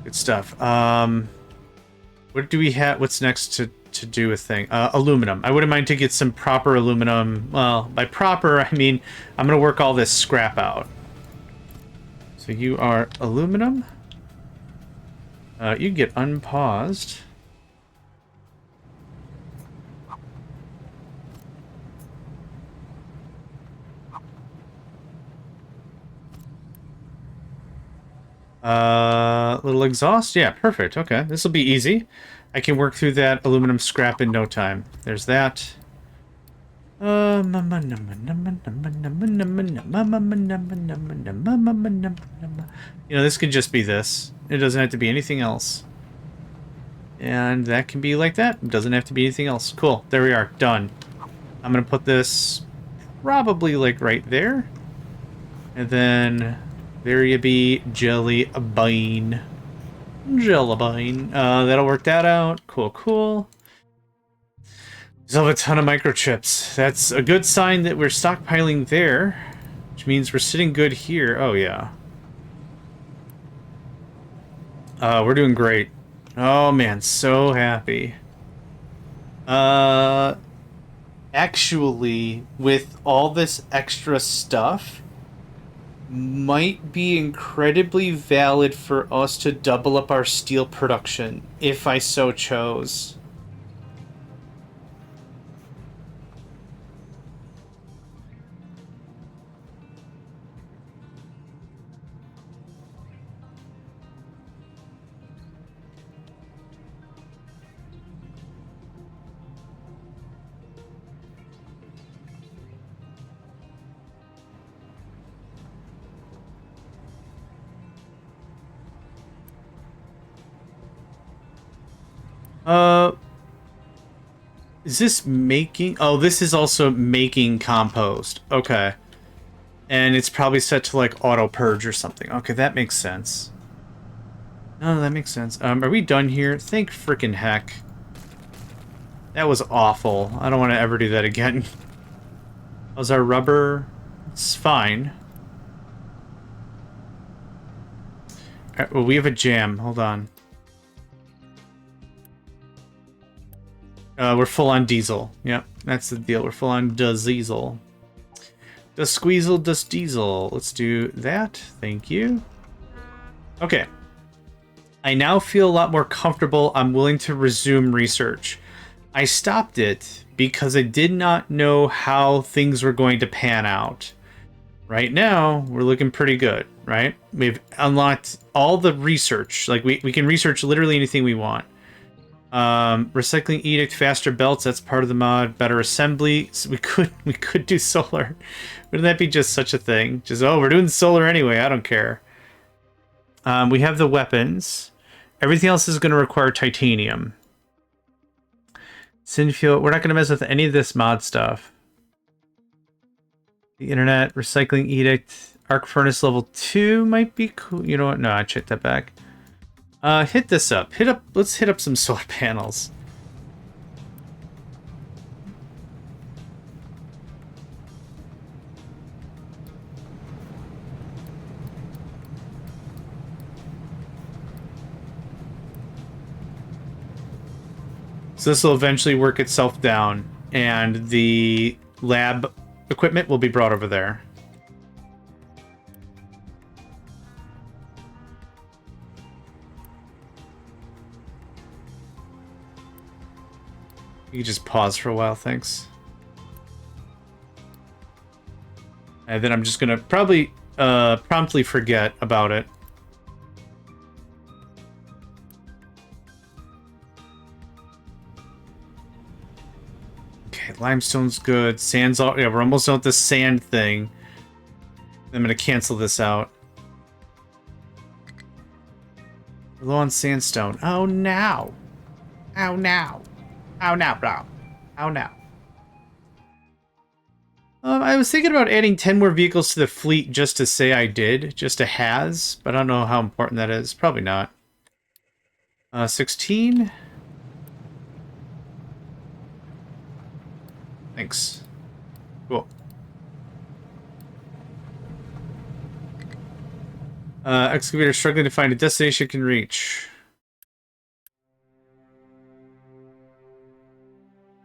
Good stuff. What do we have? What's next to do a thing? Aluminum. I wouldn't mind to get some proper aluminum. Well, by proper, I mean I'm going to work all this scrap out. So you are aluminum. You can get unpaused. Little exhaust? Yeah, perfect. Okay, this will be easy. I can work through that aluminum scrap in no time. There's that. You know, this could just be this. It doesn't have to be anything else. And that can be like that. It doesn't have to be anything else. Cool. There we are. Done. I'm going to put this probably like right there. And then there you be, jelly bean. Jelly bean. That'll work that out. Cool, cool. Still have a ton of microchips. That's a good sign that we're stockpiling there, which means we're sitting good here. Oh, yeah. We're doing great. Oh, man, so happy. Actually, with all this extra stuff, might be incredibly valid for us to double up our steel production, if I so chose. Is this making... Oh, this is also making compost. Okay. And it's probably set to, like, auto-purge or something. Okay, that makes sense. No, that makes sense. Are we done here? Thank frickin' heck. That was awful. I don't want to ever do that again. How's our rubber? It's fine. Alright, well, we have a jam. Hold on. We're full on diesel. Yep, that's the deal. We're full on diesel. Does squeezle, does diesel. Let's do that. Thank you. Okay. I now feel a lot more comfortable. I'm willing to resume research. I stopped it because I did not know how things were going to pan out. Right now, we're looking pretty good, right? We've unlocked all the research. Like, we can research literally anything we want. Recycling edict, faster belts, that's part of the mod. Better assembly. So we could do solar. Wouldn't that be just such a thing? Just, oh, we're doing solar anyway, I don't care. We have the weapons. Everything else is going to require titanium. Synfuel, we're not going to mess with any of this mod stuff. The internet, recycling edict, arc furnace level 2 might be cool. You know what? No, I checked that back. Hit this up. Let's hit up some solar panels. So this will eventually work itself down, and the lab equipment will be brought over there. You can just pause for a while, thanks. And then I'm just gonna probably promptly forget about it. Okay, limestone's good. Sand's all... Yeah, we're almost done with the sand thing. I'm gonna cancel this out. We're low on sandstone. Oh, no. Oh, no. Oh, no, bro. Oh, no. I was thinking about adding 10 more vehicles to the fleet just to say I did. Just a has. But I don't know how important that is. Probably not. 16. Thanks. Cool. Excavator struggling to find a destination it can reach.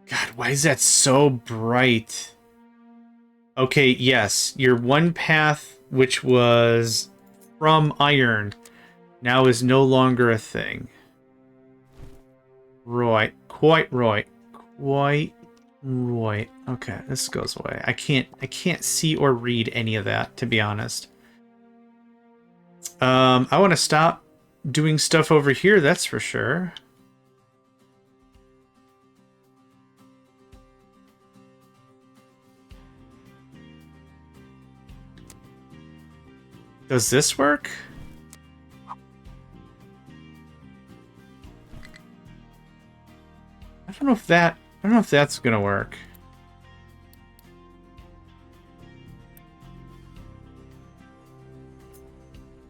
God, why is that so bright? Okay, yes. Your one path, which was from iron, now is no longer a thing. Right. Quite right. Quite right. Okay, this goes away. I can't see or read any of that, to be honest. I want to stop doing stuff over here, that's for sure. Does this work? I don't know if that's gonna work.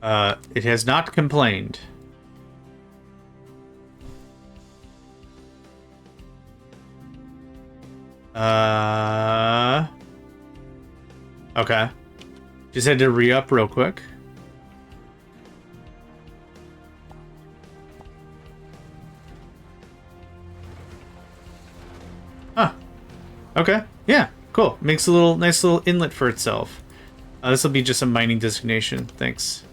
It has not complained. Okay. Just had to re-up real quick. Huh. Okay. Yeah. Cool. Makes a nice little inlet for itself. This will be just a mining designation. Thanks.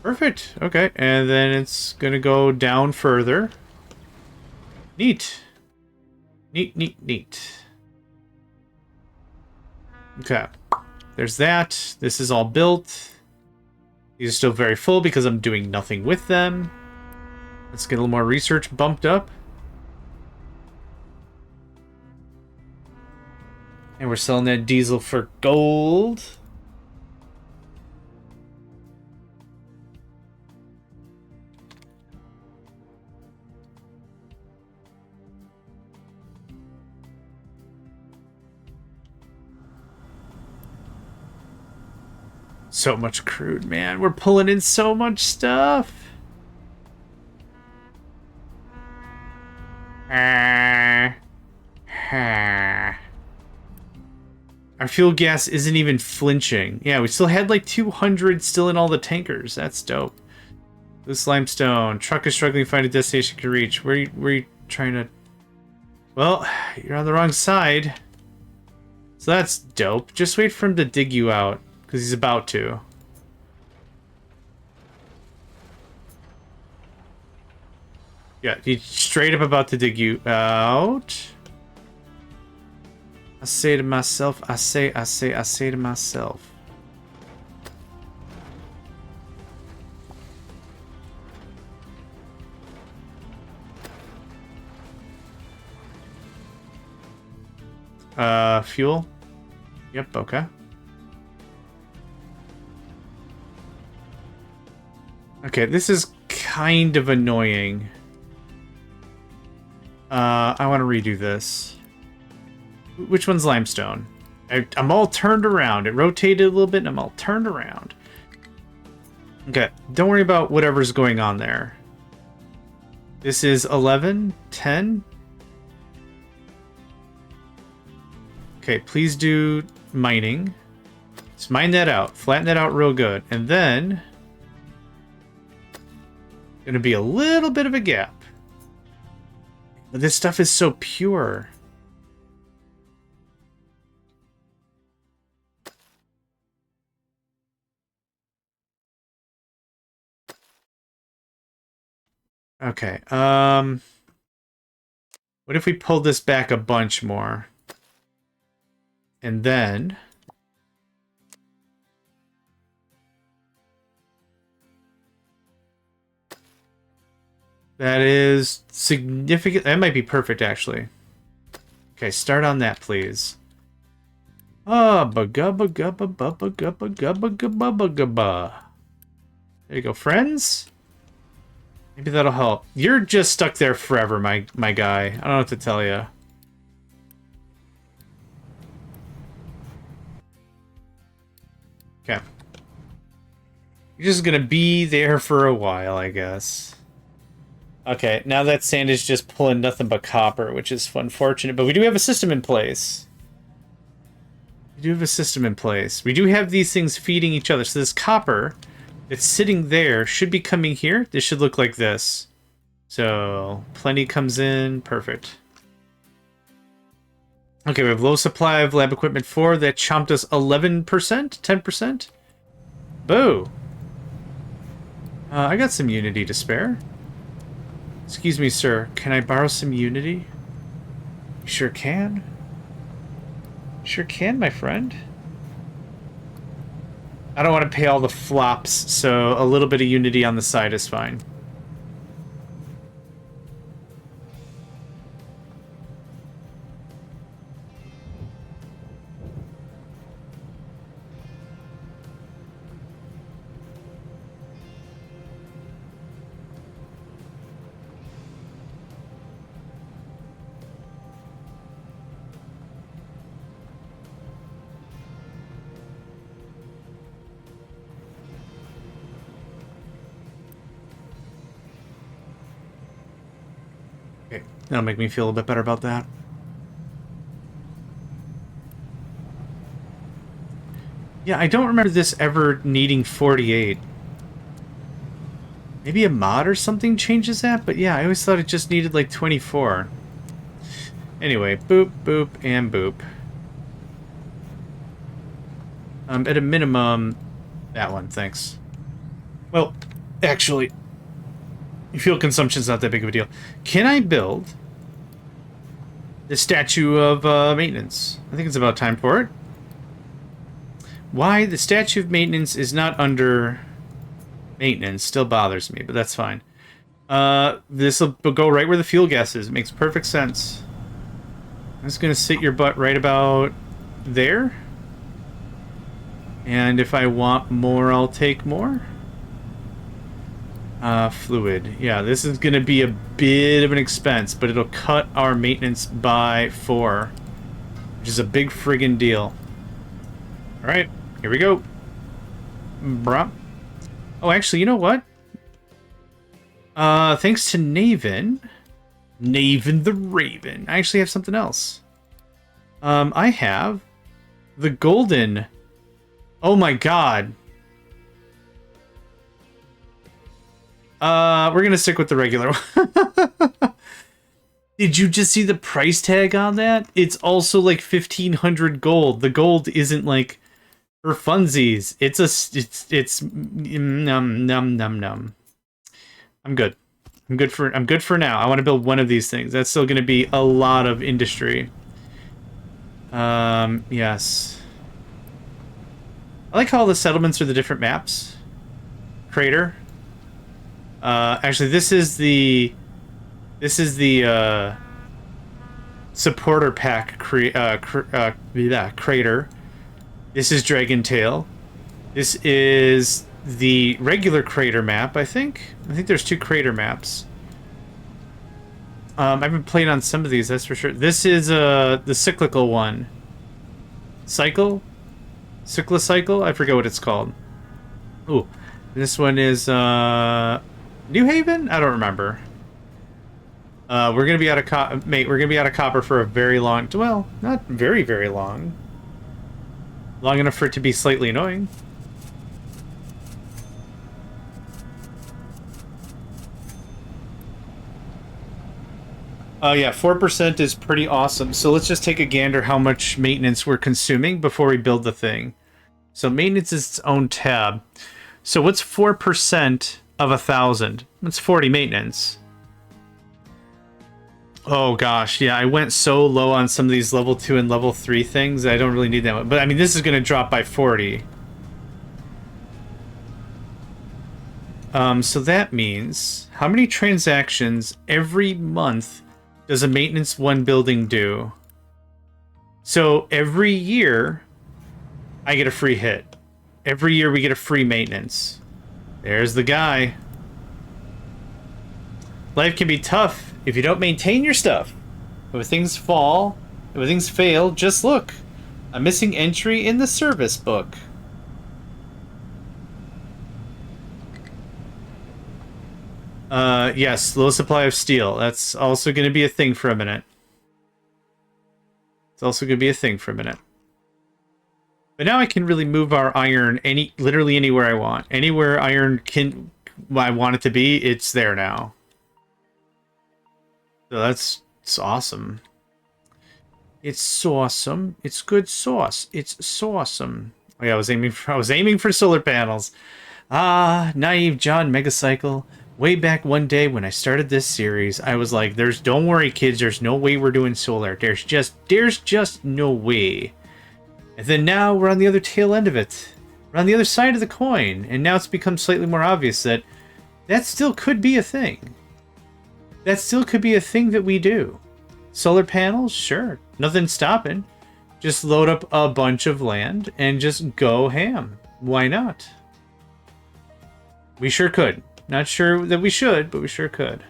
Perfect. Okay. And then it's gonna go down further. Neat. Neat, neat, neat. Okay. There's that. This is all built. These are still very full because I'm doing nothing with them. Let's get a little more research bumped up. And we're selling that diesel for gold. So much crude, man. We're pulling in so much stuff. Our fuel gas isn't even flinching. Yeah, we still had like 200 still in all the tankers. That's dope. This limestone. Truck is struggling to find a destination you can reach. Where are you trying to... Well, you're on the wrong side. So that's dope. Just wait for him to dig you out. Because he's about to. Yeah, he's straight up about to dig you out. I say to myself, I say to myself. Fuel? Yep, okay. Okay, this is kind of annoying. I want to redo this. Which one's limestone? I'm all turned around. It rotated a little bit and I'm all turned around. Okay, don't worry about whatever's going on there. This is 11, 10. Okay, please do mining. Just mine that out. Flatten that out real good. And then... gonna be a little bit of a gap. But this stuff is so pure. Okay, what if we pulled this back a bunch more? And then... that is significant. That might be perfect, actually. Okay, start on that, please. Oh, ba-gubba gubba bubba gubba gubba gubba gubba. There you go, friends. Maybe that'll help. You're just stuck there forever, my guy. I don't know what to tell you. Okay. You're just gonna be there for a while, I guess. Okay, now that sand is just pulling nothing but copper, which is unfortunate, but we do have a system in place. We do have a system in place. We do have these things feeding each other. So this copper that's sitting there should be coming here. This should look like this. So plenty comes in. Perfect. Okay, we have low supply of lab equipment 4. That chomped us 11%? 10%? Boo! I got some Unity to spare. Excuse me, sir. Can I borrow some Unity? Sure can. Sure can, my friend. I don't want to pay all the flops, so a little bit of Unity on the side is fine. Okay, that'll make me feel a little bit better about that. Yeah, I don't remember this ever needing 48. Maybe a mod or something changes that, but yeah, I always thought it just needed like 24. Anyway, boop, boop, and boop. At a minimum, that one, thanks. Well, actually, fuel consumption's not that big of a deal. Can I build the statue of maintenance? I think it's about time for it. Why the statue of maintenance is not under maintenance still bothers me, but that's fine. This will go right where the fuel gas is. It makes perfect sense. I'm just gonna sit your butt right about there. And if I want more, I'll take more. Fluid. Yeah, this is gonna be a bit of an expense, but it'll cut our maintenance by 4. Which is a big friggin' deal. Alright, here we go. Bruh. Oh, actually, you know what? Thanks to Naven the Raven, I actually have something else. I have the golden... Oh my god. We're gonna stick with the regular one. Did you just see the price tag on that? It's also like 1,500 gold. The gold isn't like for funsies. It's num. I'm good. I'm good for now. I want to build one of these things. That's still going to be a lot of industry. Yes. I like how all the settlements are the different maps. Crater. Actually, this is the supporter pack crater. This is Dragon Tail. This is the regular crater map, I think. I think there's 2 crater maps. I've been playing on some of these, that's for sure. This is the cyclical one. Cyclicycle? I forget what it's called. Ooh. This one is New Haven? I don't remember. We're gonna be out of we're gonna be out of copper for a very long, well, not very, very long. Long enough for it to be slightly annoying. Yeah, 4% is pretty awesome. So let's just take a gander how much maintenance we're consuming before we build the thing. So maintenance is its own tab. So what's 4% of 1,000? That's 40 maintenance. Oh gosh, yeah, I went so low on some of these level 2 and level 3 things, I don't really need that one. But I mean, this is going to drop by 40. So that means, how many transactions every month does a maintenance 1 building do? So every year, I get a free hit. Every year we get a free maintenance. There's the guy. Life can be tough if you don't maintain your stuff. If things fall, if things fail, just look. A missing entry in the service book. Yes, low supply of steel. That's also going to be a thing for a minute. It's also going to be a thing for a minute. But now I can really move our iron literally anywhere I want. Anywhere iron I want it to be, it's there now. So it's awesome. It's sawsome. It's good sauce. It's sawsome. Oh yeah, I was aiming for solar panels. Ah, naive JohnMegacycle. Way back one day when I started this series, I was like, don't worry kids, there's no way we're doing solar. There's just no way. And then now we're on the other tail end of it. We're on the other side of the coin, and now it's become slightly more obvious that still could be a thing. That still could be a thing that we do. Solar panels? Sure. Nothing stopping. Just load up a bunch of land and just go ham. Why not? We sure could. Not sure that we should, but we sure could.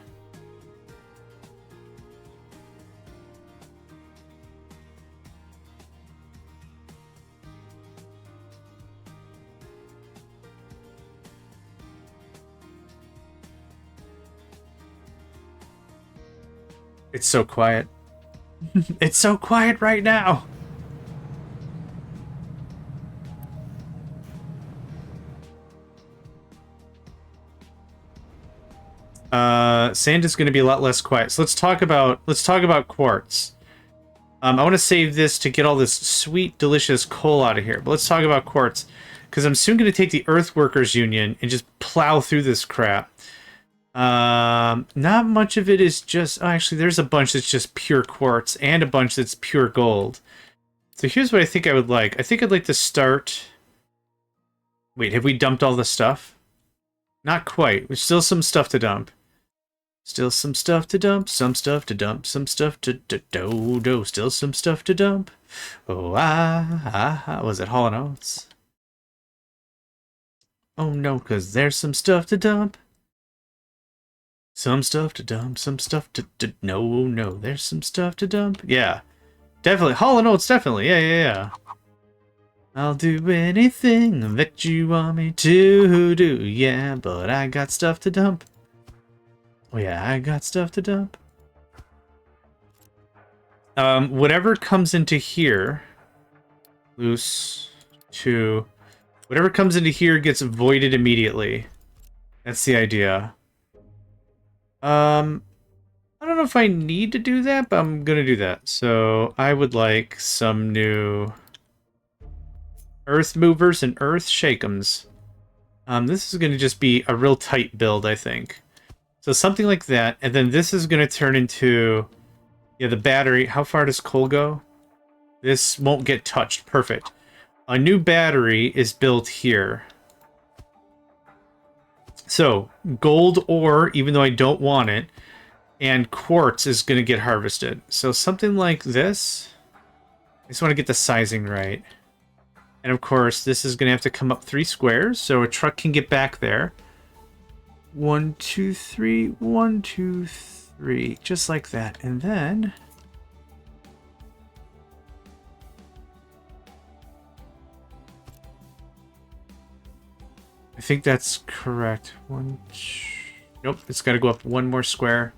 It's so quiet. It's so quiet right now. Sand is going to be a lot less quiet. So let's talk about quartz. I want to save this to get all this sweet, delicious coal out of here. But let's talk about quartz, because I'm soon going to take the Earthworkers Union and just plow through this crap. Not much of it is just... Oh, actually, there's a bunch that's just pure quartz and a bunch that's pure gold. So here's what I think I would like. I think I'd like to start... Wait, have we dumped all the stuff? Not quite. There's still some stuff to dump. Still some stuff to dump, some stuff to dump, some stuff to do. Still some stuff to dump. Oh, was it Hall & Oates? Oh no, because there's some stuff to dump. Some stuff to dump, some stuff to no, there's some stuff to dump. Yeah, definitely. Hall & Oates, definitely. Yeah. I'll do anything that you want me to do. Yeah, but I got stuff to dump. Oh yeah, I got stuff to dump. Whatever comes into here, loose to, whatever comes into here gets voided immediately. That's the idea. I don't know if I need to do that, but I'm gonna do that. So I would like some new earth movers and earth shake'ems. This is gonna just be a real tight build, I think. So something like that, and then this is going to turn into, yeah, the battery. How far does coal go? This won't get touched. Perfect. A new battery is built here. So, gold ore, even though I don't want it, and quartz is going to get harvested. So something like this. I just want to get the sizing right. And of course, this is going to have to come up 3 squares, so a truck can get back there. 1, 2, 3, 1, 2, 3, just like that. And then I think that's correct. Nope, it's got to go up 1 more square.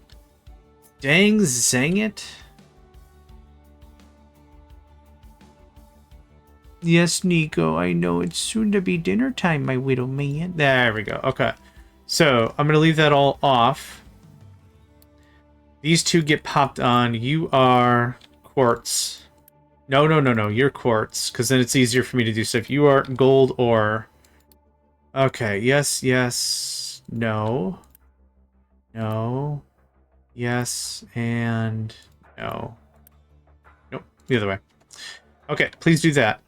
Dang zang it. Yes, Nico, I know it's soon to be dinner time, my widow man. There we go. Okay. So, I'm going to leave that all off. These 2 get popped on. You are quartz. No. You're quartz, because then it's easier for me to do stuff. You are gold ore. Okay, yes, no. No. Yes, and no. Nope, the other way. Okay, please do that.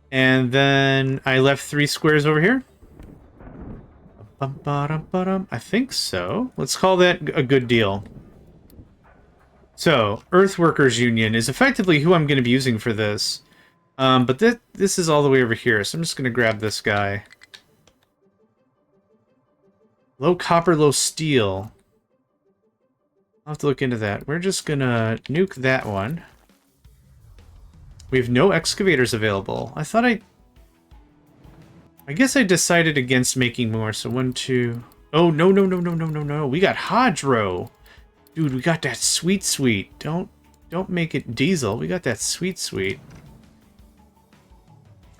And then I left 3 squares over here. I think so. Let's call that a good deal. So, Earthworkers Union is effectively who I'm going to be using for this. But this is all the way over here, so I'm just going to grab this guy. Low copper, low steel. I'll have to look into that. We're just going to nuke that one. We have no excavators available. I guess I decided against making more, so 1, 2... Oh, no. We got Hodro. Dude, we got that sweet. Don't make it diesel. We got that sweet.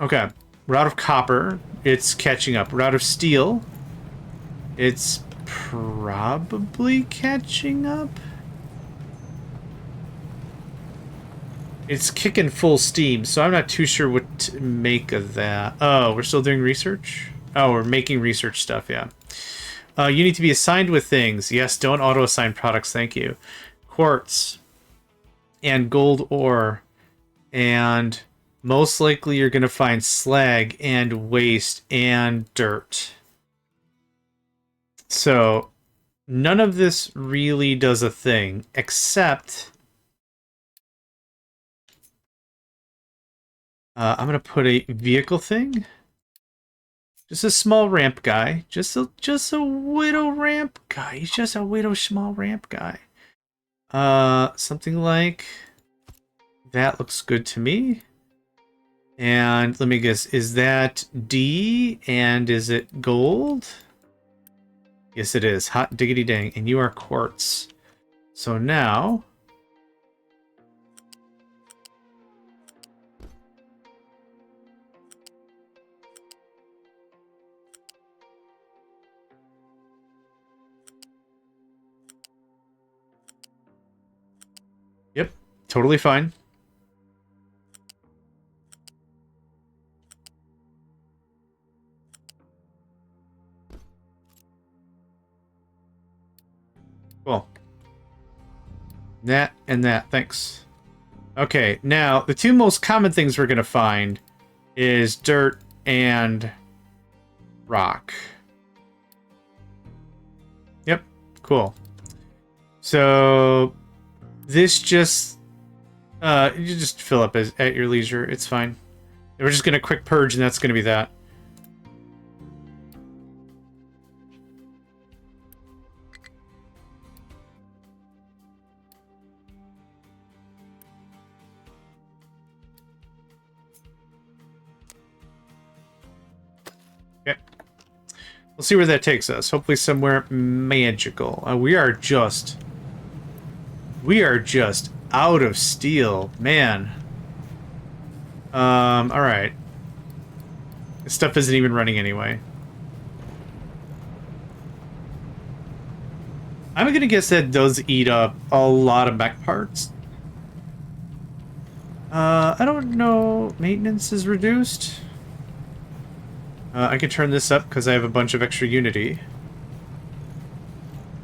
Okay. We're out of copper. It's catching up. We're out of steel. It's probably catching up. It's kicking full steam, so I'm not too sure what to make of that. Oh, we're still doing research? Oh, we're making research stuff, yeah. You need to be assigned with things. Yes, don't auto-assign products, thank you. Quartz. And gold ore. And most likely you're going to find slag and waste and dirt. So, none of this really does a thing, except... I'm going to put a vehicle thing. Just a small ramp guy. Just a widow ramp guy. He's just a widow small ramp guy. Something like that looks good to me. And let me guess, is that D? And is it gold? Yes, it is. Hot diggity dang. And you are quartz. So now... Yep, totally fine. Cool. That and that, thanks. Okay, now, the two most common things we're going to find is dirt and rock. Yep, cool. So, this just... you just fill up at your leisure, it's fine. We're just going to quick purge, and that's going to be that. We'll see where that takes us. Hopefully somewhere magical. We are just out of steel, man. All right. This stuff isn't even running anyway. I'm gonna guess that does eat up a lot of mech parts. I don't know. Maintenance is reduced. I can turn this up because I have a bunch of extra Unity.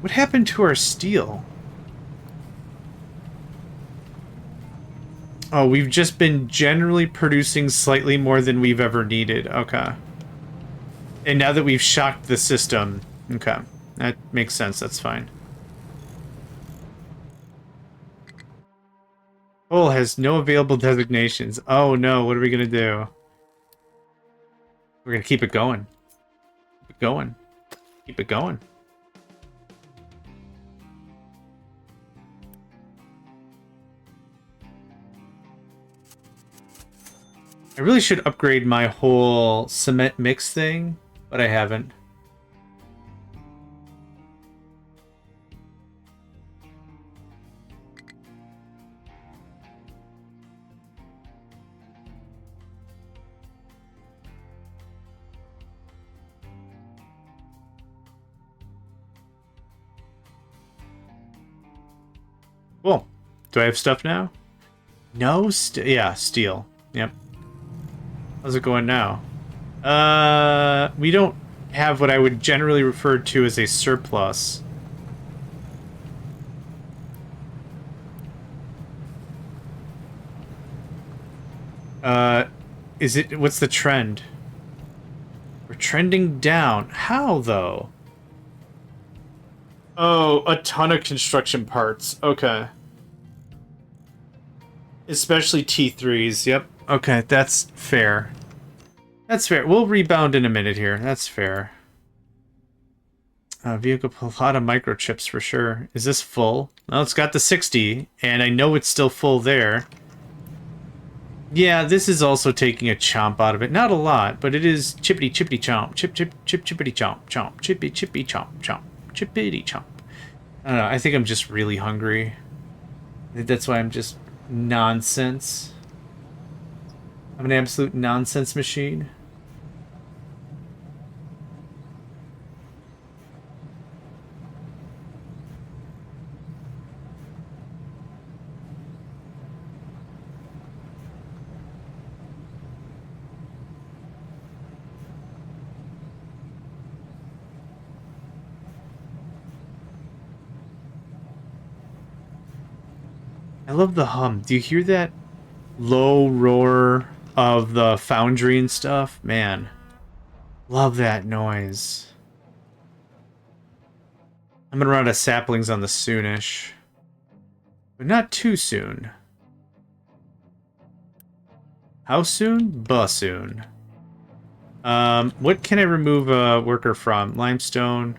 What happened to our steel? Oh, we've just been generally producing slightly more than we've ever needed. Okay. And now that we've shocked the system... Okay. That makes sense. That's fine. Coal has no available designations. Oh no, what are we gonna do? We're gonna keep it going. Keep it going. Keep it going. I really should upgrade my whole cement mix thing, but I haven't. Cool. Do I have stuff now? No, yeah, steel. Yep. How's it going now? We don't have what I would generally refer to as a surplus. What's the trend? We're trending down. How, though? Oh, a ton of construction parts. Okay. Especially T3s, yep. Okay, that's fair. That's fair. We'll rebound in a minute here. That's fair. Vehicle, a lot of microchips for sure. Is this full? Well, it's got the 60, and I know it's still full there. Yeah, this is also taking a chomp out of it. Not a lot, but it is chippity chippity chomp. Chippity chomp chomp. Chippy chomp chomp. Chippity chomp. I don't know, I think I'm just really hungry. I think that's why I'm just nonsense. I'm an absolute nonsense machine. I love the hum. Do you hear that low roar of the foundry and stuff? Man, love that noise. I'm gonna run out of saplings on the soonish, but not too soon. How soon? Soon. What can I remove a worker from? Limestone.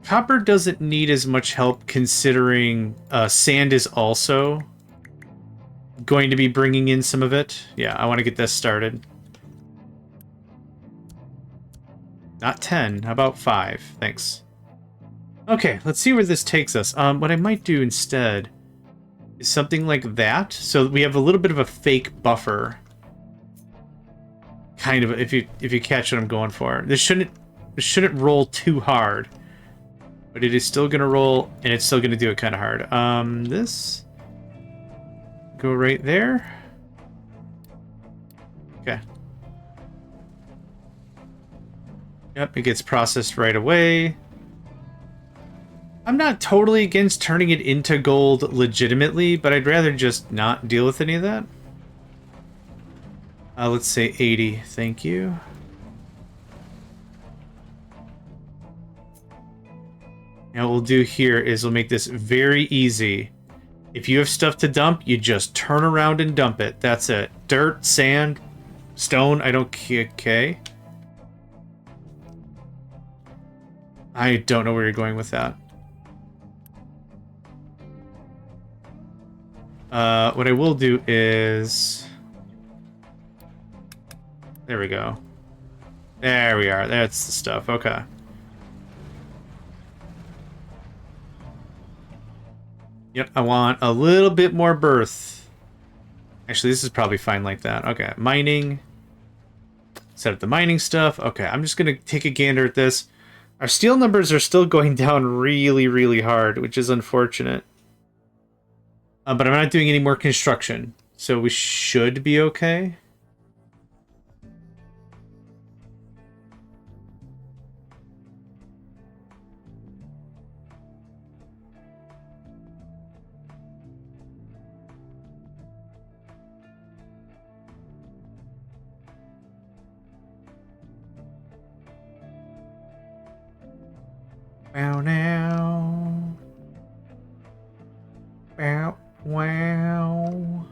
Copper doesn't need as much help considering sand is also going to be bringing in some of it. Yeah, I want to get this started. Not 10. How about 5? Thanks. Okay, let's see where this takes us. What I might do instead is something like that. So we have a little bit of a fake buffer. Kind of, if you catch what I'm going for. This shouldn't roll too hard. But it is still gonna roll, and it's still gonna do it kind of hard. This go right there. Okay. Yep, it gets processed right away. I'm not totally against turning it into gold legitimately, but I'd rather just not deal with any of that. Let's say 80. Thank you. Now what we'll do here is we'll make this very easy. If you have stuff to dump, you just turn around and dump it. That's it. Dirt, sand, stone, I don't care. Okay. I don't know where you're going with that. What I will do is... There we go. There we are. That's the stuff. Okay. Yep, I want a little bit more berth. Actually, this is probably fine like that. Okay, mining. Set up the mining stuff. Okay, I'm just going to take a gander at this. Our steel numbers are still going down really, really hard, which is unfortunate. But I'm not doing any more construction, so we should be okay. Wow now. Wow, wow.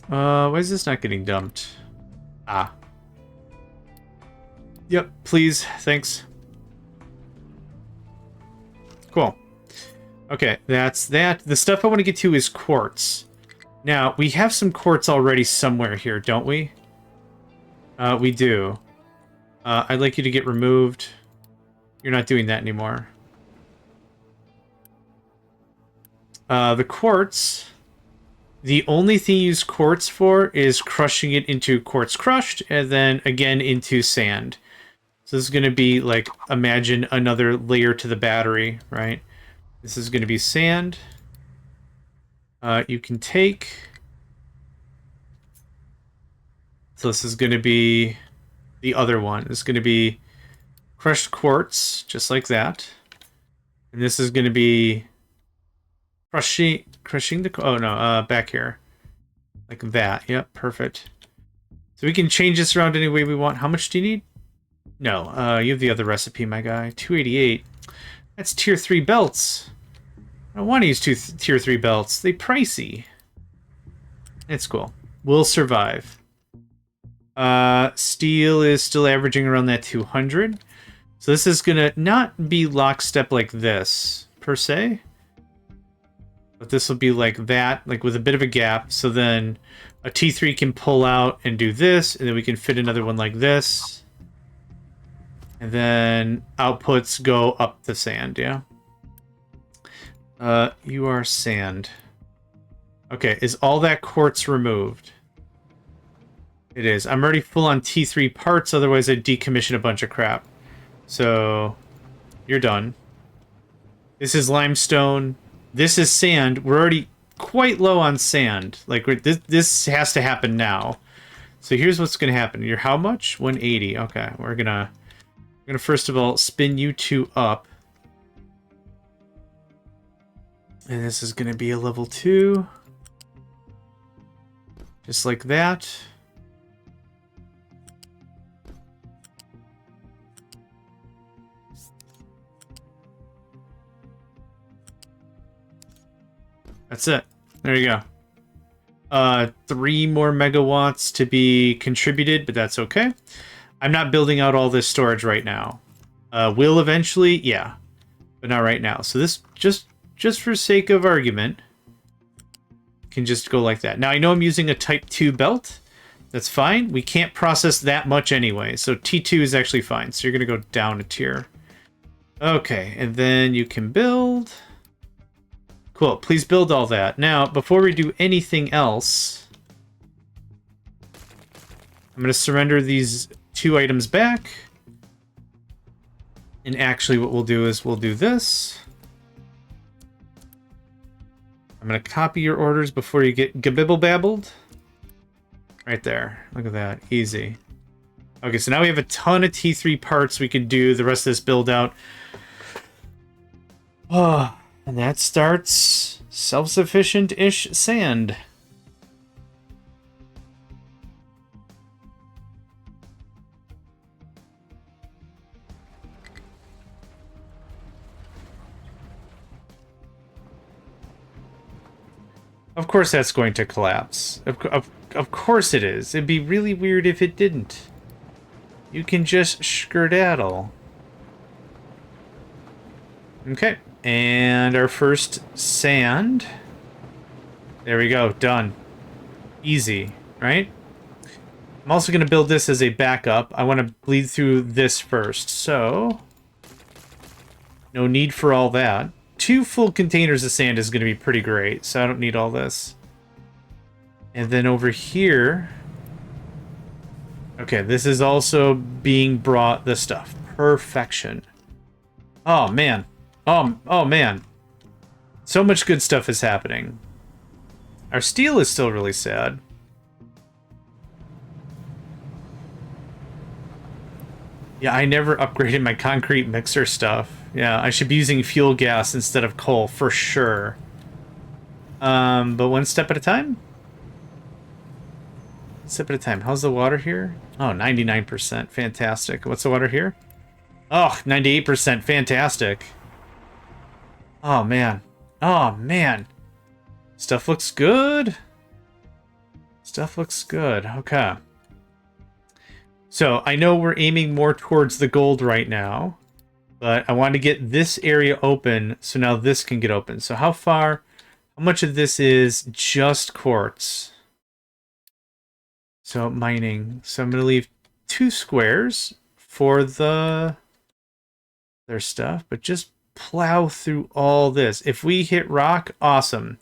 Why is this not getting dumped? Ah. Yep, please, thanks. Cool. Okay, that's that. The stuff I want to get to is quartz. Now, we have some quartz already somewhere here, don't we? We do. I'd like you to get removed. You're not doing that anymore. The quartz... The only thing you use quartz for is crushing it into quartz crushed, and then again into sand. So this is going to be like, imagine another layer to the battery, right? This is going to be sand. You can take... So this is going to be the other one. This is going to be crushed quartz, just like that. And this is going to be crushing the... Oh, no, back here. Like that. Yep, perfect. So we can change this around any way we want. How much do you need? No, you have the other recipe, my guy. 288. That's tier 3 belts. I don't want to use tier 3 belts. They pricey. It's cool. We'll survive. Steel is still averaging around that 200. So this is going to not be lockstep like this, per se. But this will be like that, like with a bit of a gap. So then a T3 can pull out and do this, and then we can fit another one like this. And then outputs go up the sand, yeah? You are sand. Okay, is all that quartz removed? It is. I'm already full on T3 parts, otherwise I'd decommission a bunch of crap. So, you're done. This is limestone. This is sand. We're already quite low on sand. Like, this has to happen now. So here's what's going to happen. You're how much? 180. Okay, we're gonna first of all spin you two up. And this is going to be a level 2. Just like that. That's it. There you go. 3 more megawatts to be contributed, but that's okay. I'm not building out all this storage right now. Will eventually, yeah, but not right now. So this, just for sake of argument, can just go like that. Now, I know I'm using a Type 2 belt. That's fine. We can't process that much anyway, so T2 is actually fine. So you're going to go down a tier. Okay, and then you can build. Cool, please build all that. Now, before we do anything else, I'm going to surrender these 2 items back. And actually what we'll do is we'll do this. I'm going to copy your orders before you get gabibble-babbled. Right there. Look at that. Easy. Okay, so now we have a ton of T3 parts we can do the rest of this build out. Oh, and that starts self-sufficient-ish sand. Of course that's going to collapse. Of course it is. It'd be really weird if it didn't. You can just skedaddle. Okay. And our first sand. There we go. Done. Easy, right? I'm also going to build this as a backup. I want to bleed through this first. So, no need for all that. 2 full containers of sand is going to be pretty great, so I don't need all this. And then over here... Okay, this is also being brought, this stuff. Perfection. Oh, man. Oh, man. So much good stuff is happening. Our steel is still really sad. Yeah, I never upgraded my concrete mixer stuff. Yeah, I should be using fuel gas instead of coal, for sure. But one step at a time? One step at a time. How's the water here? Oh, 99%. Fantastic. What's the water here? Oh, 98%. Fantastic. Oh, man. Oh, man. Stuff looks good. Stuff looks good. Okay. So, I know we're aiming more towards the gold right now. But I want to get this area open, so now this can get open. So how much of this is just quartz? So mining. So I'm going to leave 2 squares for their stuff, but just plow through all this. If we hit rock, awesome.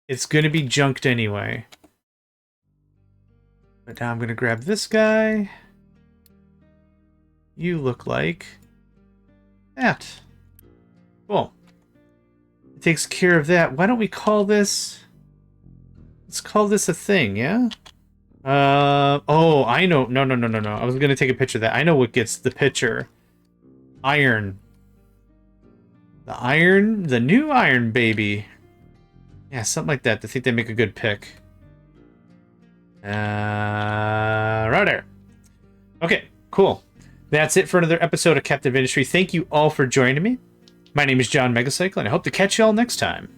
It's going to be junked anyway. But now I'm going to grab this guy. You look like... that. Cool. It takes care of that. Why don't we call this... Let's call this a thing, yeah? Oh, I know. No. I was going to take a picture of that. I know what gets the picture. Iron. The iron, the new iron baby. Yeah, something like that. I think they make a good pick. Right there. Okay, cool. That's it for another episode of Captive Industry. Thank you all for joining me. My name is JohnMegacycle, and I hope to catch you all next time.